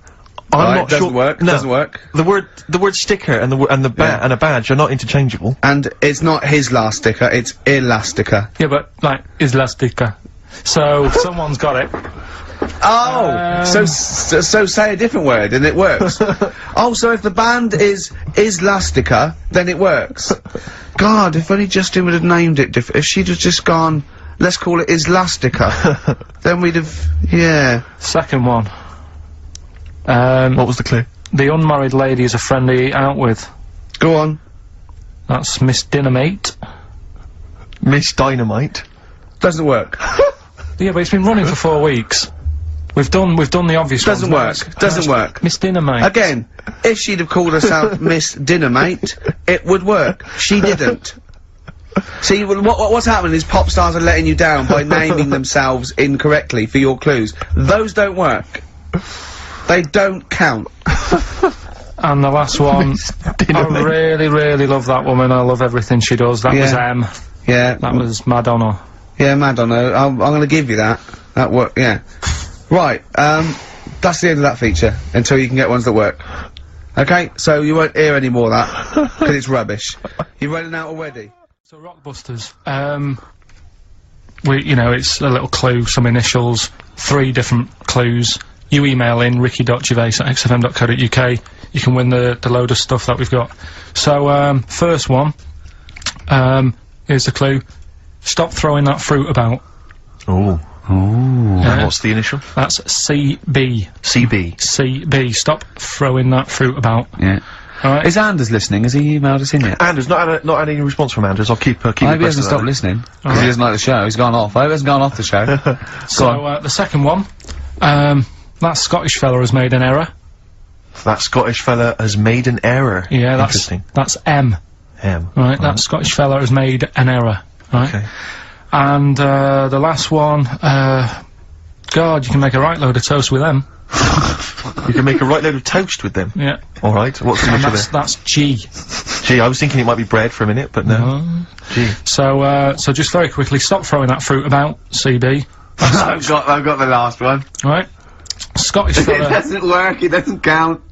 I'm Right, not doesn't sure. work, No. doesn't work. The word sticker and a badge are not interchangeable. And it's not his last sticker, it's Elastica. Yeah, but, like, his last sticker. So, someone's got it. Oh! So say a different word and it works. Oh, so if the band is Lastica, then it works. God, if only Justin would have named it if she'd have just gone, let's call it Islastica, then we'd have, yeah. Second one. What was the clue? The unmarried lady is a friend I eat out with. Go on. That's Miss Dynamite. Miss Dynamite. Doesn't work. Yeah, but it's been running for 4 weeks. We've done the obvious ones. Doesn't work. Doesn't work. Miss Dinnermate. Again, if she'd have called herself Miss Dinnermate, it would work. She didn't. See, what's happening is pop stars are letting you down by naming themselves incorrectly for your clues. Those don't work. They don't count. And the last one, I really, really love that woman. I love everything she does. That was M. Yeah. That was Madonna. Yeah, Madonna. I'm gonna give you that. That worked, yeah. Right, that's the end of that feature, until you can get ones that work. Okay, so you won't hear any more of that, because it's rubbish. You're running out already. So Rockbusters, you know, it's a little clue, some initials, 3 different clues. You email in ricky.gervais@xfm.co.uk, you can win the load of stuff that we've got. So, first one, here's the clue. Stop throwing that fruit about. Oh. And what's the initial? That's CB. CB. CB. Stop throwing that fruit about. Yeah. Alright. Is Anders listening? Has he emailed us in yet? Anders, not had any response from Anders. I'll keep I hope he hasn't stopped listening, because he doesn't like the show. He's gone off. I hope he hasn't gone off the show. So, the second one, that Scottish fella has made an error. That Scottish fella has made an error. Yeah, Interesting. That's M. M. Right, that Scottish fella has made an error. Right? Okay. And, the last one, God, you can make a right load of toast with them. You can make a right load of toast with them. Yeah. Alright, what's the initial there? That's G. G, I was thinking it might be bread for a minute, but no. G. So just very quickly, stop throwing that fruit about, CB. I've got the last one. Right. Scottish fella. It doesn't work, it doesn't count.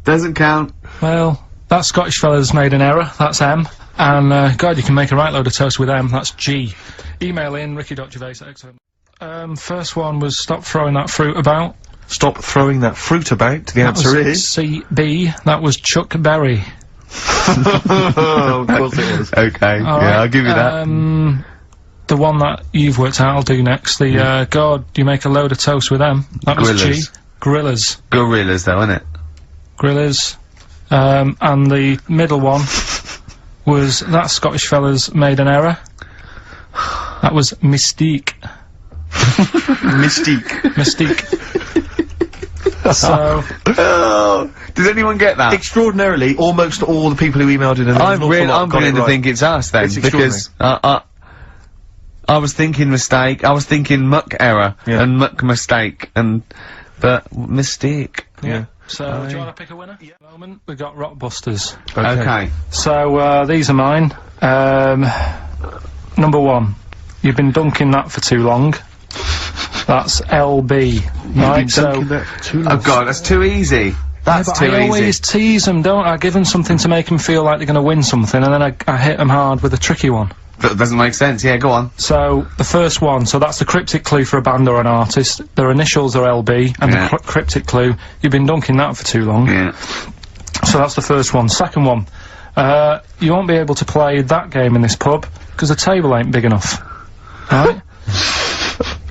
Doesn't count. Well, that Scottish fella's made an error, that's M. And, God, you can make a right load of toast with M, that's G. Email in, ricky.gervais@xfm. First one was stop throwing that fruit about. Stop throwing that fruit about. The answer is CB. That was Chuck Berry. Oh, of course it is. Okay, yeah, I'll give you that. The one that you've worked out, I'll do next. The, God, you make a load of toast with them. That was G. Gorillas. Gorillas, though, isn't it? Gorillas. And the middle one was that Scottish fella's made an error. That was Mystique. Mystique. So, does anyone get that? Extraordinarily, almost all the people who emailed in. I'm beginning to think it's us then, because I was thinking mistake, I was thinking muck error and muck mistake, but mistake. Yeah. So, do you want to pick a winner? Yeah. At the moment, we've got Rockbusters. Okay. So, these are mine. Number 1. You've been dunking that for too long. That's LB. Right, so... Oh god, that's too easy. That's too easy. I always tease them, don't I? I give them something to make them feel like they're going to win something, and then I hit them hard with a tricky one. That doesn't make sense, yeah, go on. So, the first one, so that's the cryptic clue for a band or an artist. Their initials are LB, and the cryptic clue, you've been dunking that for too long. Yeah. So that's the first one. Second one, you won't be able to play that game in this pub, because the table ain't big enough. Right?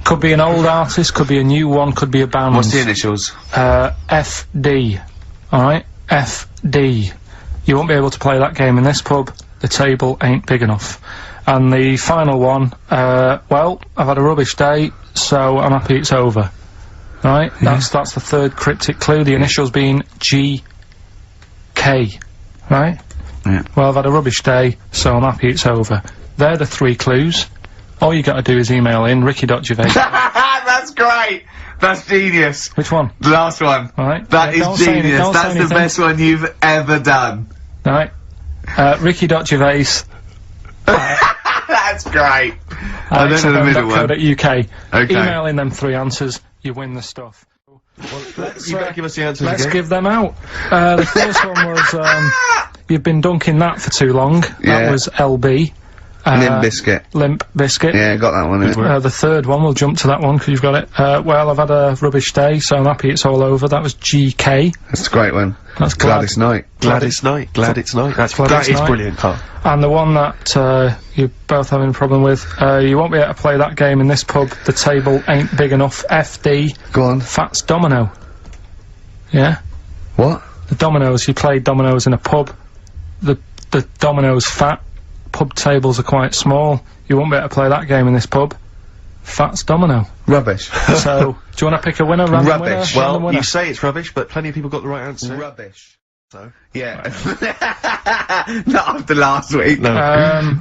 Could be an old artist, could be a new one, could be a band. What's the initials? FD. Alright? FD. You won't be able to play that game in this pub, the table ain't big enough. And the final one, well, I've had a rubbish day, so I'm happy it's over. Right? That's the third cryptic clue, the initials being GK. Right? Yeah. Well, I've had a rubbish day, so I'm happy it's over. They're the 3 clues. All you gotta do is email in, ricky.gervais. That's great! That's genius! Which one? The last one. Alright. That is genius. That's the best one you've ever done. Right. Ricky.gervais. That's great. I don't know the middle one. .co.uk. Okay. Email in them 3 answers, you win the stuff. You better give us the answers Let's again. give them out. The first one was, you've been dunking that for too long. That was LB. Limp Biscuit. Limp Biscuit. Yeah, got that one, innit? The third one, we'll jump to that one, because you've got it. Well, I've had a rubbish day, so I'm happy it's all over. That was GK. That's a great one. That's Glad It's Night. Glad it's night. Glad it's night. That is brilliant, Karl. And the one that you're both having a problem with, you won't be able to play that game in this pub, the table ain't big enough. FD. Go on. Fats Domino. Yeah? What? The dominoes, you played dominoes in a pub. The dominoes fat. Pub tables are quite small. You won't be able to play that game in this pub. Fats Domino. Rubbish. So, do you want to pick a winner? Random Rubbish. Winner? Well, Random winner? you say it's rubbish, but plenty of people got the right answer. Rubbish. So. Yeah. Not after last week. No.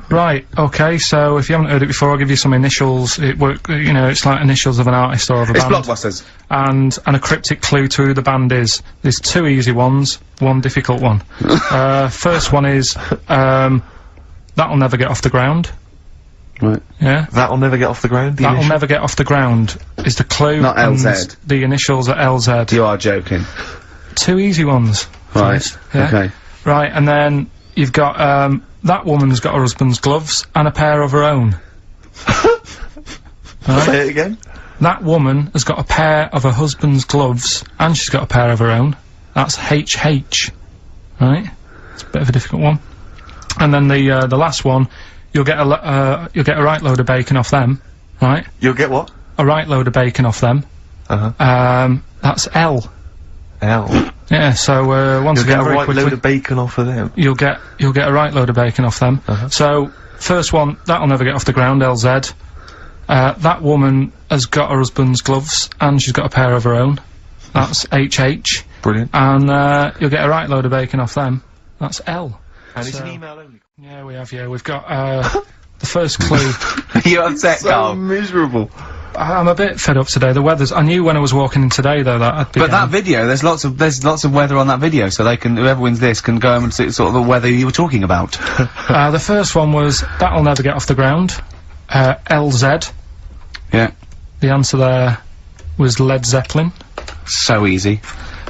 Right, okay, so if you haven't heard it before, I'll give you some initials. It's like initials of an artist or of a It's band. Blockbusters. And a cryptic clue to who the band is. There's 2 easy ones, 1 difficult one. First one is, That'll Never Get Off the Ground. Right. Yeah? That'll never get off the ground. That'll Never Get Off the Ground is the clue. Not and LZ. The initials are LZ. You are joking. 2 easy ones. Right. Yeah? Okay. Right, and then you've got, that woman's got her husband's gloves and a pair of her own. Right? Say it again. That woman has got a pair of her husband's gloves and she's got a pair of her own. That's HH. Right? It's a bit of a difficult one. And then the last one, you'll get a right load of bacon off them. Right? You'll get what? A right load of bacon off them. That's L. L. Yeah, so, once You'll again, get a very right quickly, load of bacon off of them. you'll get a right load of bacon off them. So, first one, That'll Never Get Off the Ground, LZ. That woman has got her husband's gloves, and she's got a pair of her own. That's HH. Brilliant. And, you'll get a right load of bacon off them. That's L. And it's So- an email only. Yeah, we have, yeah. We've got, the first clue. You upset, Carl? miserable. I'm a bit fed up today. The weather's... I knew when I was walking in today, though, that I'd be But that video, there's lots of weather on that video, so they can, whoever wins this can go home and see sort of the weather you were talking about. the first one was That'll Never Get Off the Ground. LZ. Yeah. The answer there was Led Zeppelin. So easy.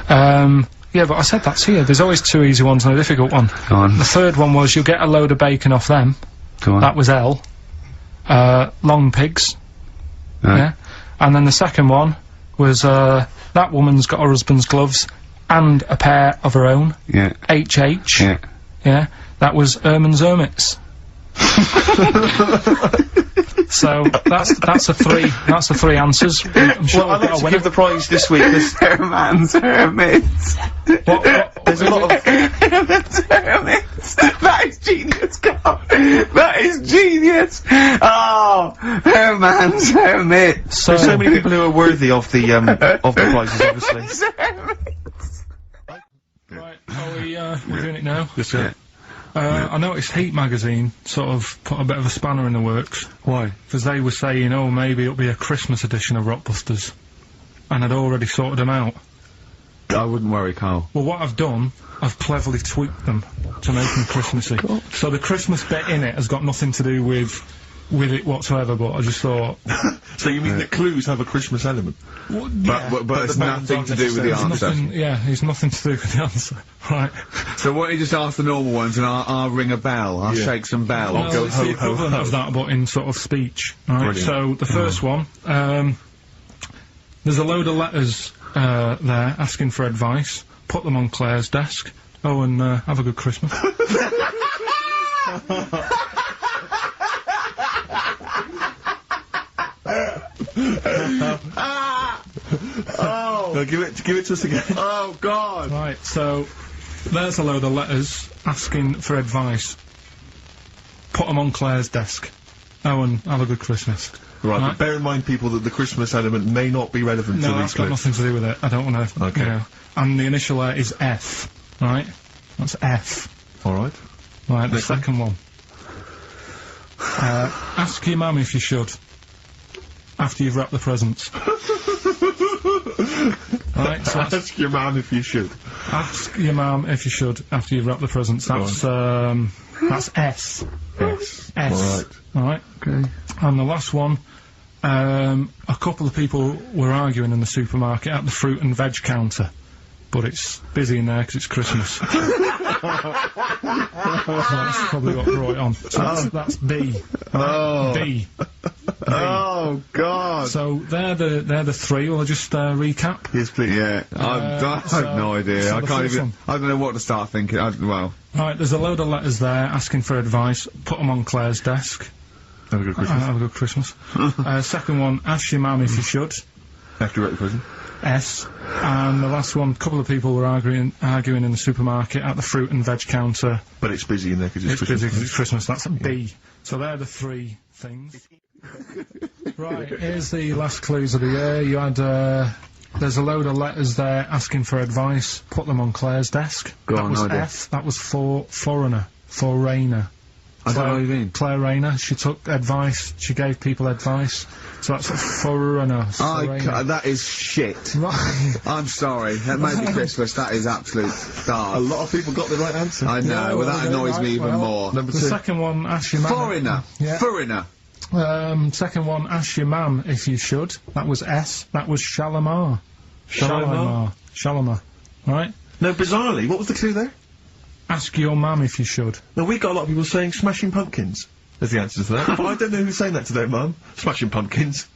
Yeah, but I said that to you. There's always 2 easy ones and a difficult one. Go on. The third one was You'll Get a Load of Bacon Off Them. Go on. That was L. Long Pigs. Right. Yeah. And then the second one was, That Woman's Got Her Husband's Gloves and a pair of her own. Yeah. HH. Yeah. Yeah. That was Erman's Hermits. So that's the 3 answers. I'm sure Well, I'd we've like got a to winner. give the prize this week. Herman's Hermits. There's a lot of... Herman's Hermits. That is genius, Carl. That is genius. Oh, Herman's Hermits. There's so many people who are worthy of the prizes, obviously. Herman's Hermits. Right, we're doing it now. Yes, sir. I noticed Heat magazine sort of put a bit of a spanner in the works. Why? Because they were saying, oh, maybe it'll be a Christmas edition of Rockbusters. And I'd already sorted them out. I wouldn't worry, Carl. Well, what I've done, I've cleverly tweaked them to make them Christmassy. So the Christmas bit in it has got nothing to do with it whatsoever, but I just thought... So you mean that clues have a Christmas element? Well, yeah, But it's the bands nothing aren't to do with the it's answer. nothing, yeah, it's nothing to do with the answer. Right. So why don't you just ask the normal ones and I'll ring a bell. I'll shake some bells. Well, go it's ho, the ho, equivalent ho. of that, but in sort of speech. Right. Brilliant. So the first one, there's a load of letters there asking for advice. Put them on Claire's desk. Oh, and have a good Christmas. No, give it to us again. Oh, God. Right. So there's a load of letters asking for advice. Put them on Claire's desk. Oh, and have a good Christmas. Right, Right. but bear in mind, people, that the Christmas element may not be relevant to No, these that's got clues. nothing to do with it. I don't want to. Okay. You know. And the initial there is F. Right. That's F. All right. Right, the Next one. second one. Ask your mum if you should. After you've wrapped the presents. Right, so Ask your man if you should. ask your mum if you should after you've wrapped the presents. That's S. Yes. S. All right. Alright. Okay. And the last one, a couple of people were arguing in the supermarket at the fruit and veg counter. But it's busy in there because it's Christmas. That's probably what brought it on. So that's B. Oh. B. Oh, God. So they're the 3. I'll just recap. Yes, please. Yeah, I've so- no idea. so I the can't first even. one. I don't know what to start thinking. Well, Right, there's a load of letters there asking for advice. Put them on Claire's desk. Have a good Christmas. Have a good Christmas. Second one, ask your mum if you should. After you're at the prison. S. And the last one, a couple of people were arguing in the supermarket at the fruit and veg counter. But it's busy in there because it's It's Christmas. busy because it's Christmas. That's a B. So they're the 3 things. Right, here's the last clues of the year. You had, there's a load of letters there asking for advice. Put them on Claire's desk. Go that on, was no idea. F. That was for foreigner. Foreigner. I don't know what you mean. Claire Rayner. She took advice. She gave people advice. So that's foreigner. That is shit. Right. I'm sorry. That may be Christmas. That is absolute A start. lot of people got the right answer. I know. Yeah, well, well, that they annoys right, me even well, more. Number The 2. second one, ask your mum. Foreigner. Yeah. Foreigner. Second one, ask your mum if you should. That was S. That was Shalimar. Shalimar. Right? No, bizarrely, what was the clue there? Ask your mum if you should. No, we got a lot of people saying Smashing Pumpkins as the answer to that. But I don't know who's saying that to their mum. Smashing Pumpkins.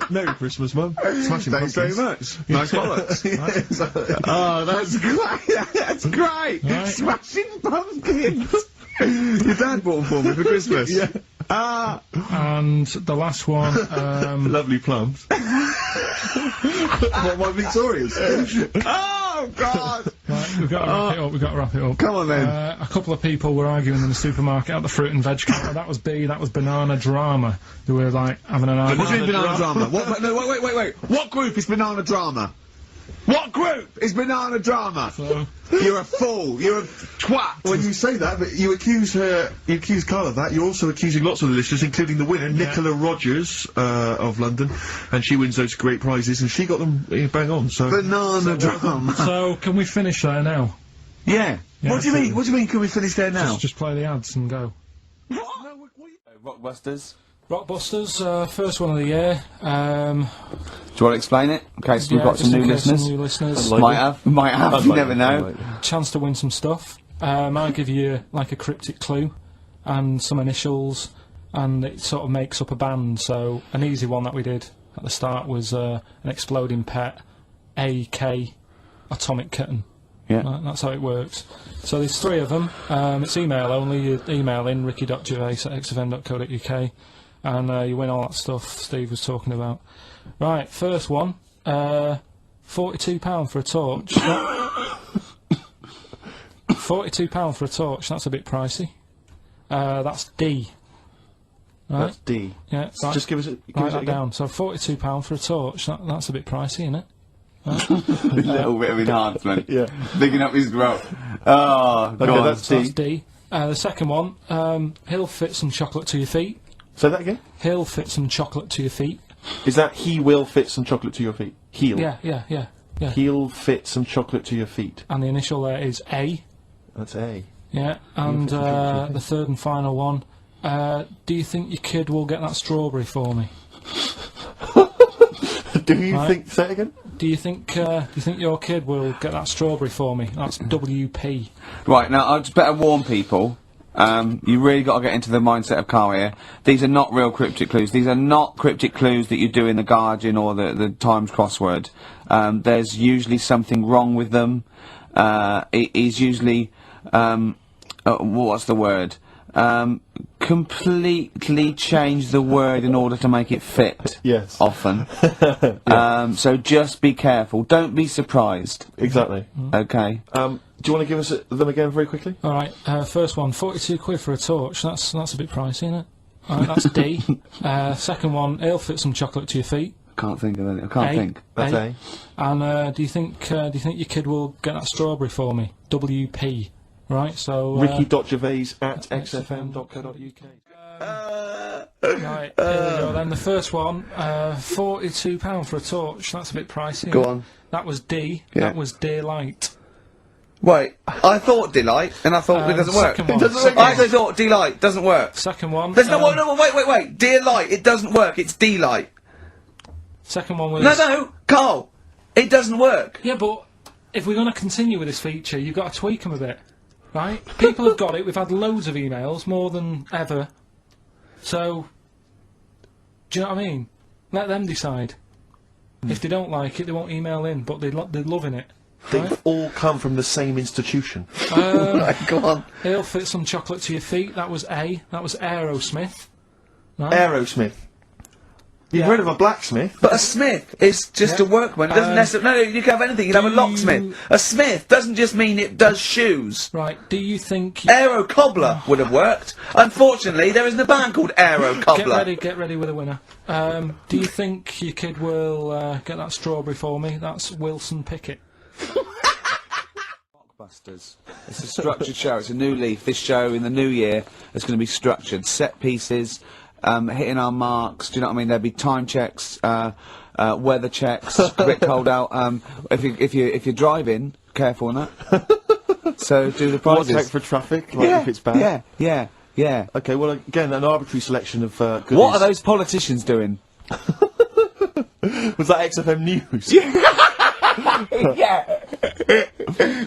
Merry Christmas, Mum. Smashing Thanks Pumpkins. very much. Nice bollocks. Oh, that's great. That's great. Right. Smashing Pumpkins. Your dad bought them for me for Christmas. Yeah. Ah. And the last one, Lovely plums. What, my Victorians? Oh, God. right, we've got to wrap it up. We've got to wrap it up. Come on, then. A couple of people were arguing in the supermarket at the fruit and veg counter. That was B. That was banana drama. They were like having an argument. What do you mean banana drama? What? No, wait. What group is banana drama? What group is banana drama? So, You're a fool. You're a twat. When you say that, but you accuse Karl of that, you're also accusing lots of the listeners, including the winner, Nicola Rogers, of London, and she wins those great prizes, and she got them bang on, so... Banana drama. so can we finish there now? Yeah. Yeah, What do you mean? absolutely. What do you mean? Can we finish there now? Just play the ads and go. Rockbusters. Rockbusters, first one of the year. Do you want to explain it? In case we've got some new listeners. Some new listeners. Might have. You never know. Chance to win some stuff. I'll give you like a cryptic clue and some initials, and it sort of makes up a band. So an easy one that we did at the start was an exploding pet, AK, atomic kitten. Yeah. Right, that's how it works. So there's 3 of them. It's email only. You email in ricky.gervais@xfm.co.uk, and you win all that stuff Steve was talking about. Right, first one. £42 for a torch. £42 for a torch. That's a bit pricey. That's D. Right. That's D. Yeah. So just give us it. Write that down. So £42 for a torch. That's a bit pricey, isn't it? A little bit of enhancement. Yeah. Bigging up his growth. Oh, Okay, God. that's So D. that's D. The second one. He'll fit some chocolate to your feet. Say that again? He'll fit some chocolate to your feet. Is that he will fit some chocolate to your feet? He'll. Yeah. He'll fit some chocolate to your feet. And the initial there is A. That's A. Yeah. And fit some chocolate to your the third and final one. Do you think your kid will get that strawberry for me? Do you Right. think... Say it again? Do you think your kid will get that strawberry for me? That's WP. Right, now, I just better warn people. You really got to get into the mindset of Karl here. These are not real cryptic clues. These are not cryptic clues that you do in the Guardian or the Times crossword. There's usually something wrong with them. It is usually, what's the word? Completely change the word in order to make it fit. Yes. Often. So just be careful. Don't be surprised. Exactly. Okay. Do you want to give us them again very quickly? All right. First one, 42 quid for a torch. That's a bit pricey, isn't it? All right, that's D. Second one, he'll fit some chocolate to your feet. Can't think of any. I can't think. That's A. And do you think your kid will get that strawberry for me? WP. Right. So Ricky.gervais@xfm.co.uk. right. Here we go. Then the first one, £42 for a torch. That's a bit pricey. Go isn't it? on. That was D. Yeah. That was Daylight. Wait, I thought Delight, and I thought it doesn't work. second one. It doesn't work. I also thought Delight doesn't work. Second one. There's no, wait. Dear Light, it doesn't work. It's Delight. Second one was. No, Karl, it doesn't work. Yeah, but if we're going to continue with this feature, you've got to tweak them a bit, right? People have got it. We've had loads of emails, more than ever. So, do you know what I mean? Let them decide. If they don't like it, they won't email in, but they're loving it. They've all come from the same institution. Right, go on. He'll fit some chocolate to your feet. That was A. That was Aerosmith. Right? Aerosmith. You've heard of a blacksmith? But a smith is just a workman. It doesn't necessarily. No, you can have anything. You can have a locksmith. A smith doesn't just mean it does shoes. Right. Do you think Aero cobbler would have worked. Unfortunately, there isn't a band called Aero Cobbler. Get ready with a winner. Do you think your kid will get that strawberry for me? That's Wilson Pickett. Rockbusters. It's a structured show. It's a new leaf. This show in the new year is going to be structured. Set pieces. Hitting our marks, do you know what I mean? There'll be time checks, weather checks, a bit cold out. If you're driving, careful on that. So do the prizes. Check for traffic, like if it's bad. Yeah. Okay, well again, an arbitrary selection of goodies. What are those politicians doing? Was that XFM News? Yeah.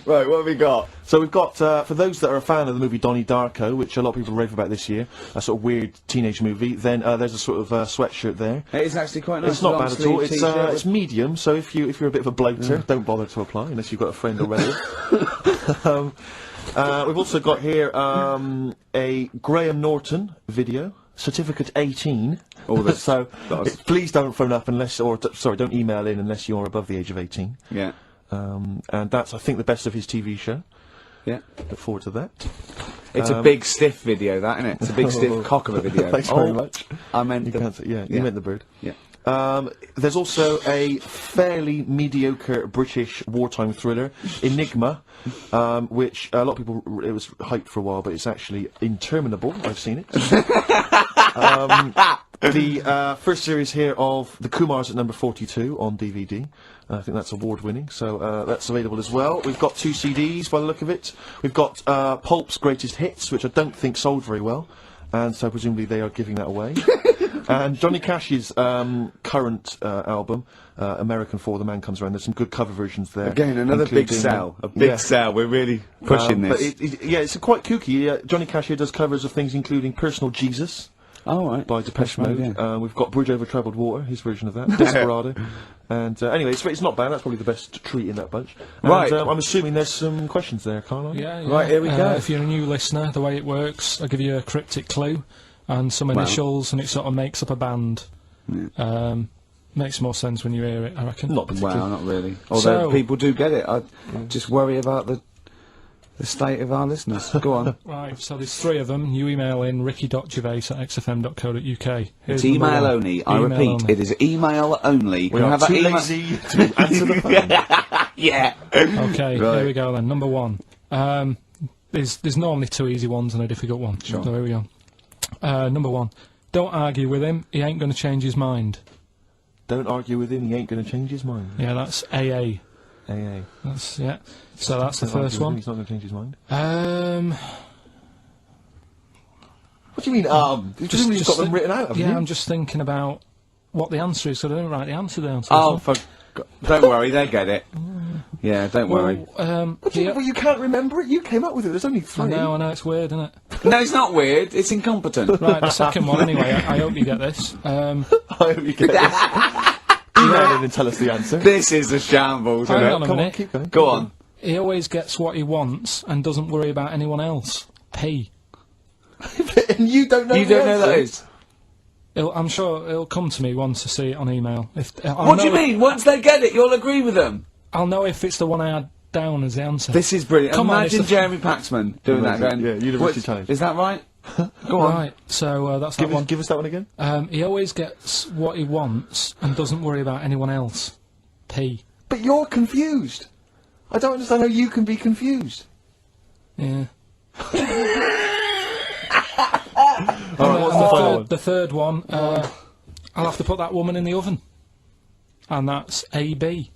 Right, what have we got? So we've got, for those that are a fan of the movie Donnie Darko, which a lot of people rave about this year, a sort of weird teenage movie, then there's a sort of sweatshirt there. It is actually quite nice. It's not bad at all. It's medium, so if you're a bit of a bloater, don't bother to apply unless you've got a friend already. We've also got here a Graham Norton video. Certificate 18. So please don't phone up unless, sorry, don't email in unless you're above the age of 18. Yeah. And that's, I think, the best of his TV show. Yeah. Look forward to that. It's a big stiff video, that, isn't it? It's a big stiff cock of a video. Thanks very much. I meant you meant the bird. Yeah. There's also a fairly mediocre British wartime thriller, Enigma, which a lot of people, it was hyped for a while, but it's actually interminable. I've seen it. The first series here of The Kumars at number 42 on DVD. I think that's award-winning, so that's available as well. We've got 2 CDs by the look of it. We've got Pulp's Greatest Hits, which I don't think sold very well, and so presumably they are giving that away. And Johnny Cash's current album, American For the Man Comes Around, there's some good cover versions there. Again, another big sell. A big sell. We're really pushing this. But it's quite kooky. Johnny Cash here does covers of things including Personal Jesus. Oh, right. By Depeche Mode. Yeah. We've got Bridge Over Troubled Water, his version of that. Desperado. And anyway, it's not bad. That's probably the best treat in that bunch. And, right. I'm assuming there's some questions there, Karl. Yeah. Right, here we go. If you're a new listener, the way it works, I'll give you a cryptic clue and some initials, and it sort of makes up a band. Yeah. Makes more sense when you hear it, I reckon. Not particularly. Wow, not really. Although people do get it. I just worry about the state of our listeners. Go on. Right, so there's 3 of them. You email in ricky.gervais@xfm.co.uk. It's email only. I repeat, it is email only. We are too lazy to answer the phone. Yeah. Okay, here we go then. Number 1. There's normally 2 easy ones and a difficult one. Sure. So here we go. Number 1. Don't argue with him, he ain't going to change his mind. Don't argue with him, he ain't going to change his mind. Yeah, that's AA. AA. That's, yeah. So that's the first one. He's not going to change his mind. What do you mean, You've got them written out, haven't you? Yeah, I'm just thinking about what the answer is, so I don't write the answer down. Oh, don't worry, they get it. Yeah, don't worry. What do you can't remember it? You came up with it, there's only 3. I know, it's weird, isn't it? No, it's not weird, it's incompetent. Right, the second one, anyway, I hope you get this. I hope you get this. Email in and tell us the answer. This is a shambles, isn't Hang it? on a minute. Keep going. Go on. He always gets what he wants and doesn't worry about anyone else. P. And you don't know You don't know that is? I'm sure it'll come to me once I see it on email. What do you mean? Once they get it, you'll agree with them? I'll know if it's the one I had down as the answer. This is brilliant. Come on, Imagine Jeremy Paxman doing that going, yeah, University Times. Is that right? Go on. Right, so that's that one. Give us that one again. He always gets what he wants and doesn't worry about anyone else. P. But you're confused. I don't understand how you can be confused. Yeah. Alright, what's the final one? The third one, I'll have to put that woman in the oven. And that's AB.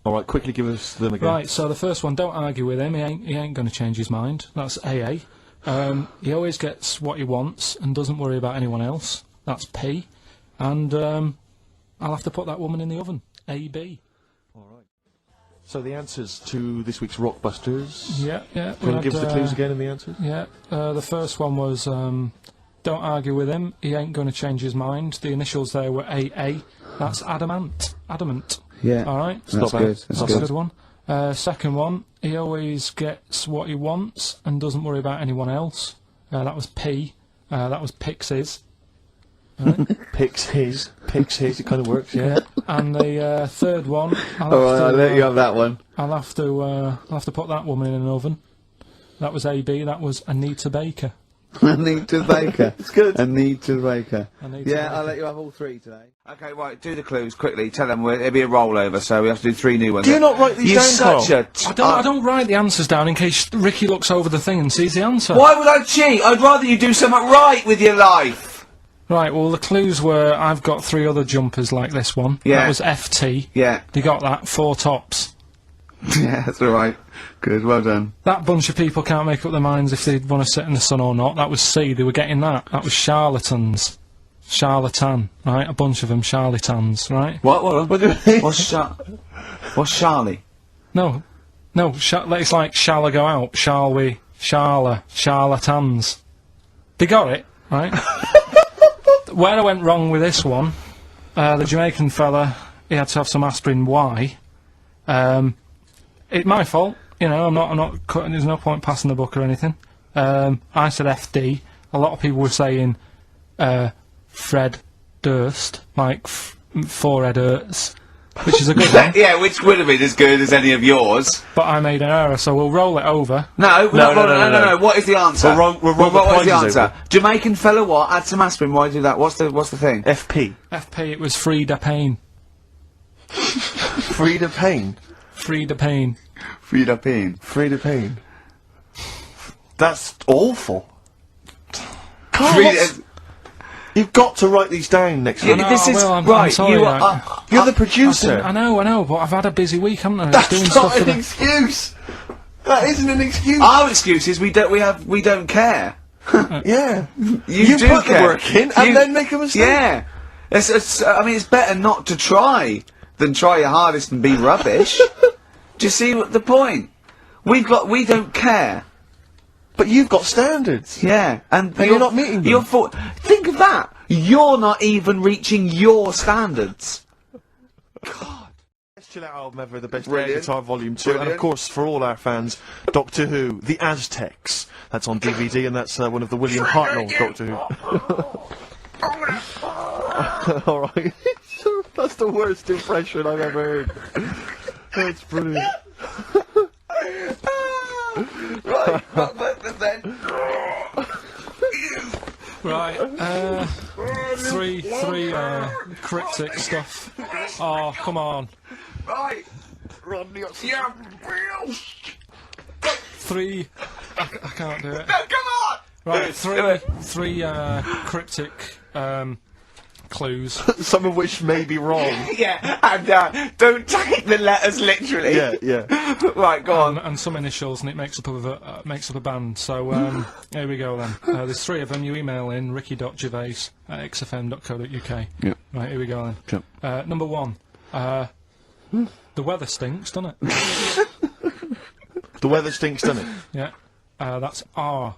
Alright, quickly give us them again. Right, so the first one, don't argue with him, he ain't going to change his mind. That's AA. He always gets what he wants and doesn't worry about anyone else. That's P. And I'll have to put that woman in the oven. AB. Alright. So the answers to this week's Rockbusters. Yeah. Can you give us the clues again in the answers? Yeah. The first one was don't argue with him, he ain't going to change his mind. The initials there were AA. That's adamant. Yeah. Alright. That's good. That's a good one. Second one, he always gets what he wants and doesn't worry about anyone else. That was P. That was Pixies. Right? Picks his. pigs here, it kind of works, yeah. And the third one, I'll let you have that one. I'll have to put that woman in an oven. That was AB. That was Anita Baker. Anita Baker. It's good. Anita Baker. Anita Yeah, Baker. I'll let you have all three today. Okay, right, do the clues quickly. Tell them it'll be a rollover, so we have to do 3 new ones. Do you not write these You're down, such Karl? I don't write the answers down in case Ricky looks over the thing and sees the answer. Why would I cheat? I'd rather you do something right with your life. Right, well, the clues were I've got 3 other jumpers like this one. Yeah. That was FT. Yeah. You got that. 4 tops. Yeah, that's alright. Good, well done. That bunch of people can't make up their minds if they want to sit in the sun or not. That was C. They were getting that. That was charlatans. Charlatan, right? A bunch of them charlatans, right? What do you mean? What's Charlie? No. It's like, shall I go out? Shall we? Charlatans. They got it, right? Where I went wrong with this one, the Jamaican fella, he had to have some aspirin. Why? It's my fault. You know, I'm not cutting. There's no point passing the book or anything. I said FD. A lot of people were saying Fred Durst, like forehead hurts, which is a good one. Yeah, which would have been as good as any of yours. But I made an error, so we'll roll it over. No. What is the answer? We'll roll the what is the prizes answer? over. Jamaican fella what? Add some aspirin, why do that? What's the thing? FP. FP, it was Frida Payne. Frida Payne. Frida Payne. Frida Payne. Frida Payne. That's awful. Karl, Frida... you've got to write these down next Yeah, time. No, this I is will, I'm right. sorry, You right. are. You're the producer. I know, but I've had a busy week, haven't I? That's Doing not stuff an for the- excuse. That isn't an excuse. Our excuse is we don't care. Yeah. You do put care. the work in and then make a mistake. Yeah. I mean, it's better not to try than try your hardest and be rubbish. Do you see the point? We don't care. But you've got standards. Yeah, and you're not meeting them. Think of that. You're not even reaching your standards. God. Best chill out album ever, the best Brilliant. air guitar volume 2, and Brilliant. of course for all our fans, Doctor Who, The Aztecs. That's on DVD, and that's one of the William Hartnell Doctor Who. All right, that's the worst impression I've ever heard. That's brilliant. Right, then. Right, three cryptic stuff. Oh, come on. Right. Yeah. 3. I can't do it. No, come on. Right, three cryptic clues. Some of which may be wrong. Yeah, and don't take the letters literally. Yeah. Right, go on. And some initials, and it makes up a band. So here we go then. There's 3 of them. You email in ricky.gervais@xfm.co.uk. Yeah. Right, here we go then. Sure. Number 1. The weather stinks, doesn't it? The weather stinks, doesn't it? Yeah. That's R.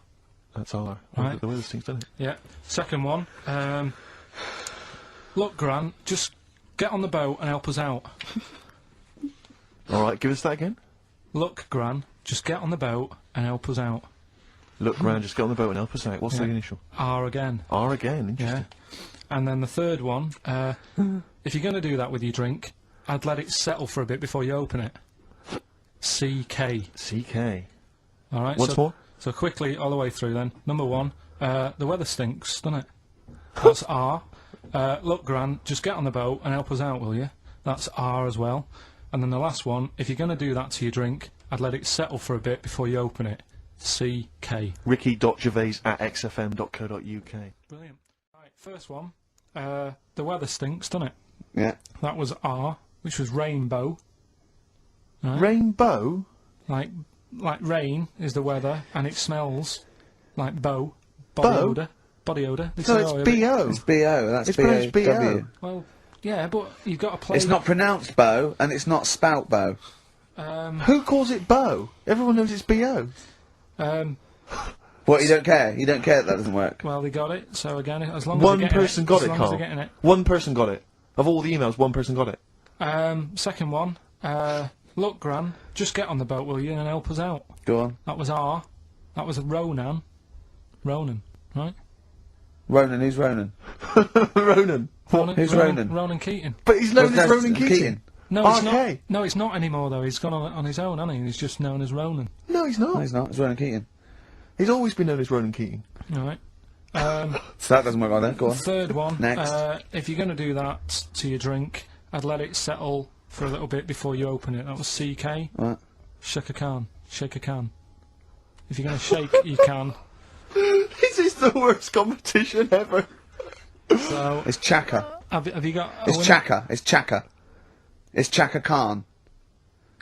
That's all. Right. The weather stinks, doesn't it? Yeah. Second one. Look, Gran, just get on the boat and help us out. All right, give us that again. Look, Gran, just get on the boat and help us out. Look round, just get on the boat and help us out. What's the initial? R again. R again, interesting. Yeah. And then the third one, if you're going to do that with your drink, I'd let it settle for a bit before you open it. CK. CK. All right. Once more? So quickly, all the way through then. Number 1, the weather stinks, doesn't it? That's R. Look, Gran, just get on the boat and help us out, will you? That's R as well. And then the last one, if you're going to do that to your drink, I'd let it settle for a bit before you open it. CK. Ricky.gervais@xfm.co.uk. Brilliant. Right, first one, the weather stinks, doesn't it? Yeah. That was R, which was rainbow. Right? Rainbow? Like rain is the weather, and it smells like body odour. Body odour. No, it's B.O. It's B.O. That's It's pronounced B.O. B.O.W. Well, yeah, but you've got to play. It's not pronounced bow, and it's not spout bow. Who calls it bow? Everyone knows it's B.O. What, you don't care? You don't care that doesn't work? Well, they got it. So again, as long One as they're person got getting it, as long as Karl. they're getting it. One person got it. Of all the emails, one person got it. Second one. Look, Gran, just get on the boat, will you, and help us out. Go on. That was R. That was Ronan, right? Ronan, who's Ronan? Ronan. Who's Ronan? Ronan Keating. But he's known Well, as Ronan that's Keating. No, it's Okay. not. No, it's not anymore though. He's gone on his own, hasn't he? He's just known as Ronan. No, he's not. No, he's not. It's Ronan Keating. He's always been known as Ronan Keating. All right. So that doesn't work like that. Go on. Third one. Next. If you're going to do that to your drink, I'd let it settle for a little bit before you open it. That was CK. Right. Shake a can. Shake a can. If you're going to shake, you can. This is the worst competition ever. So, It's Chaka. have you got? It's Chaka. It's Chaka. It's Chaka Khan.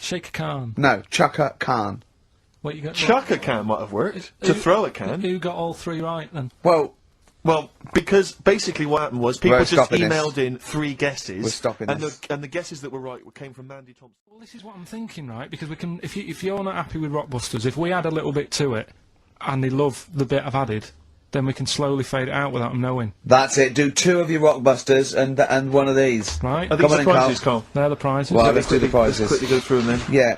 Shake a can. No, Chaka Khan. What you got? Chuck a can might have worked. To throw a can. Who got all three right then? Well, because basically what happened was people We're just stopping this. emailed in 3 guesses. We're stopping and this. the guesses that were right came from Mandy Thompson. Well, this is what I'm thinking, right? Because we can, if you're not happy with Rockbusters, if we add a little bit to it, and they love the bit I've added, then we can slowly fade it out without them knowing. That's it. Do 2 of your Rockbusters and one of these. Right? I think Come on the in, prizes, Karl. Carl. They're the prizes. Well, let's do the Let's prizes. quickly go through them then. Yeah.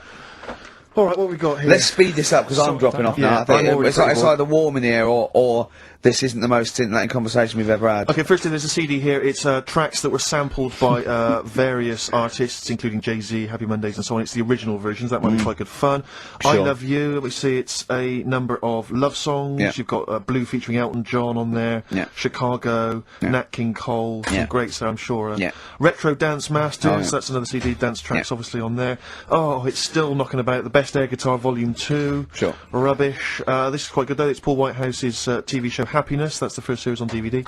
All right, what we got here? Let's speed this up because I'm Sort dropping that off out. now. Yeah, I think I'm already it's pretty either warm in here or this isn't the most scintillating conversation we've ever had. Okay, firstly, there's a CD here. It's tracks that were sampled by various artists, including Jay-Z, Happy Mondays, and so on. It's the original versions. That might be quite good fun. I Sure. Love You. Let me see. It's a number of love songs. Yeah. You've got Blue featuring Elton John on there. Yeah. Chicago. Nat King Cole. Some Yeah. great Sam Shore. Yeah. Retro Dance Masters. Oh, yeah. That's another CD. Dance tracks, Yeah. obviously, on there. Oh, it's still knocking about. The Best Air Guitar Volume 2. Sure. Rubbish. This is quite good, though. It's Paul Whitehouse's TV show Happiness. That's the first series on DVD.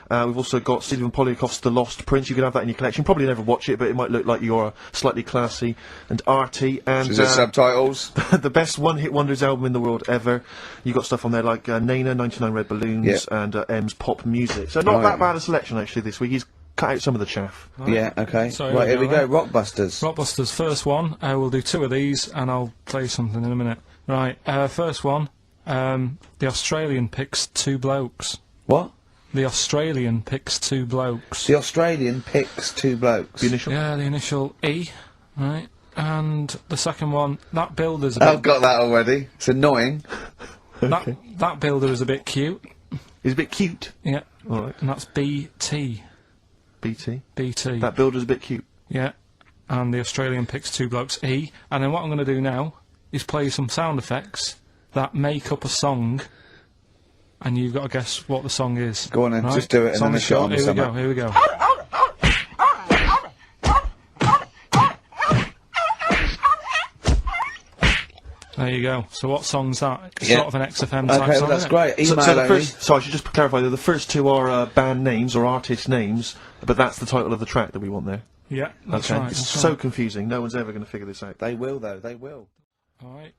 We've also got Stephen Polyakoff's The Lost Prince. You could have that in your collection. Probably never watch it, but it might look like you're slightly classy and arty. And Is it subtitles? the best one-hit wonders album in the world ever. You got stuff on there like Nena, 99 Red Balloons, and M's Pop Music. So not that bad a selection actually this week. He's cut out some of the chaff. Yeah, okay. So right, here we go. then. Rockbusters. Rockbusters, first one. We'll do 2 of these, and I'll play something in a minute. Right, first one. The Australian picks 2 blokes. What? The Australian picks 2 blokes. The Australian picks 2 blokes. The initial. Yeah, the initial E, right? And the second one, that builder's a I've bit... got that already. It's annoying. that builder is a bit cute. He's a bit cute. Yeah. All right. And that's BT. BT. BT. That builder's a bit cute. Yeah. And the Australian picks 2 blokes, E. And then what I'm going to do now is play some sound effects that make up a song, and you've got to guess what the song is. Go on then, right? just do it and Song then is a shot short. on Here we go, something. here we go. There you go. So what song's that? It's Yeah. sort of an XFM type Okay, song, well that's isn't it? great. So, Email so the only. first, so I should just clarify that the first 2 are band names or artist names, but that's the title of the track that we want there. Yeah, that's Okay. right. It's That's so right. confusing. No one's ever going to figure this out. They will though. They will. Alright,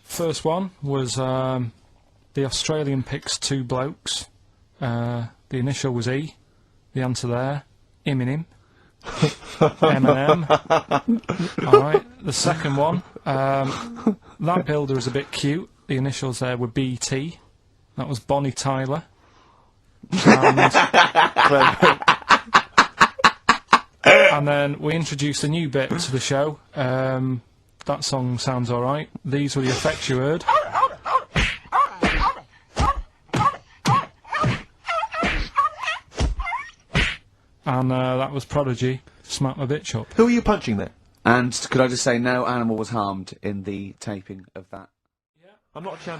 first one was, the Australian picks 2 blokes. The initial was E. The answer there, Eminem. Eminem. Alright, the second one, that builder is a bit cute. The initials there were BT. That was Bonnie Tyler. And then we introduced a new bit to the show. That song sounds alright. These were the effects you heard. And that was Prodigy, Smack My Bitch Up. Who are you punching there? And could I just say, no animal was harmed in the taping of that. I'm not a champion.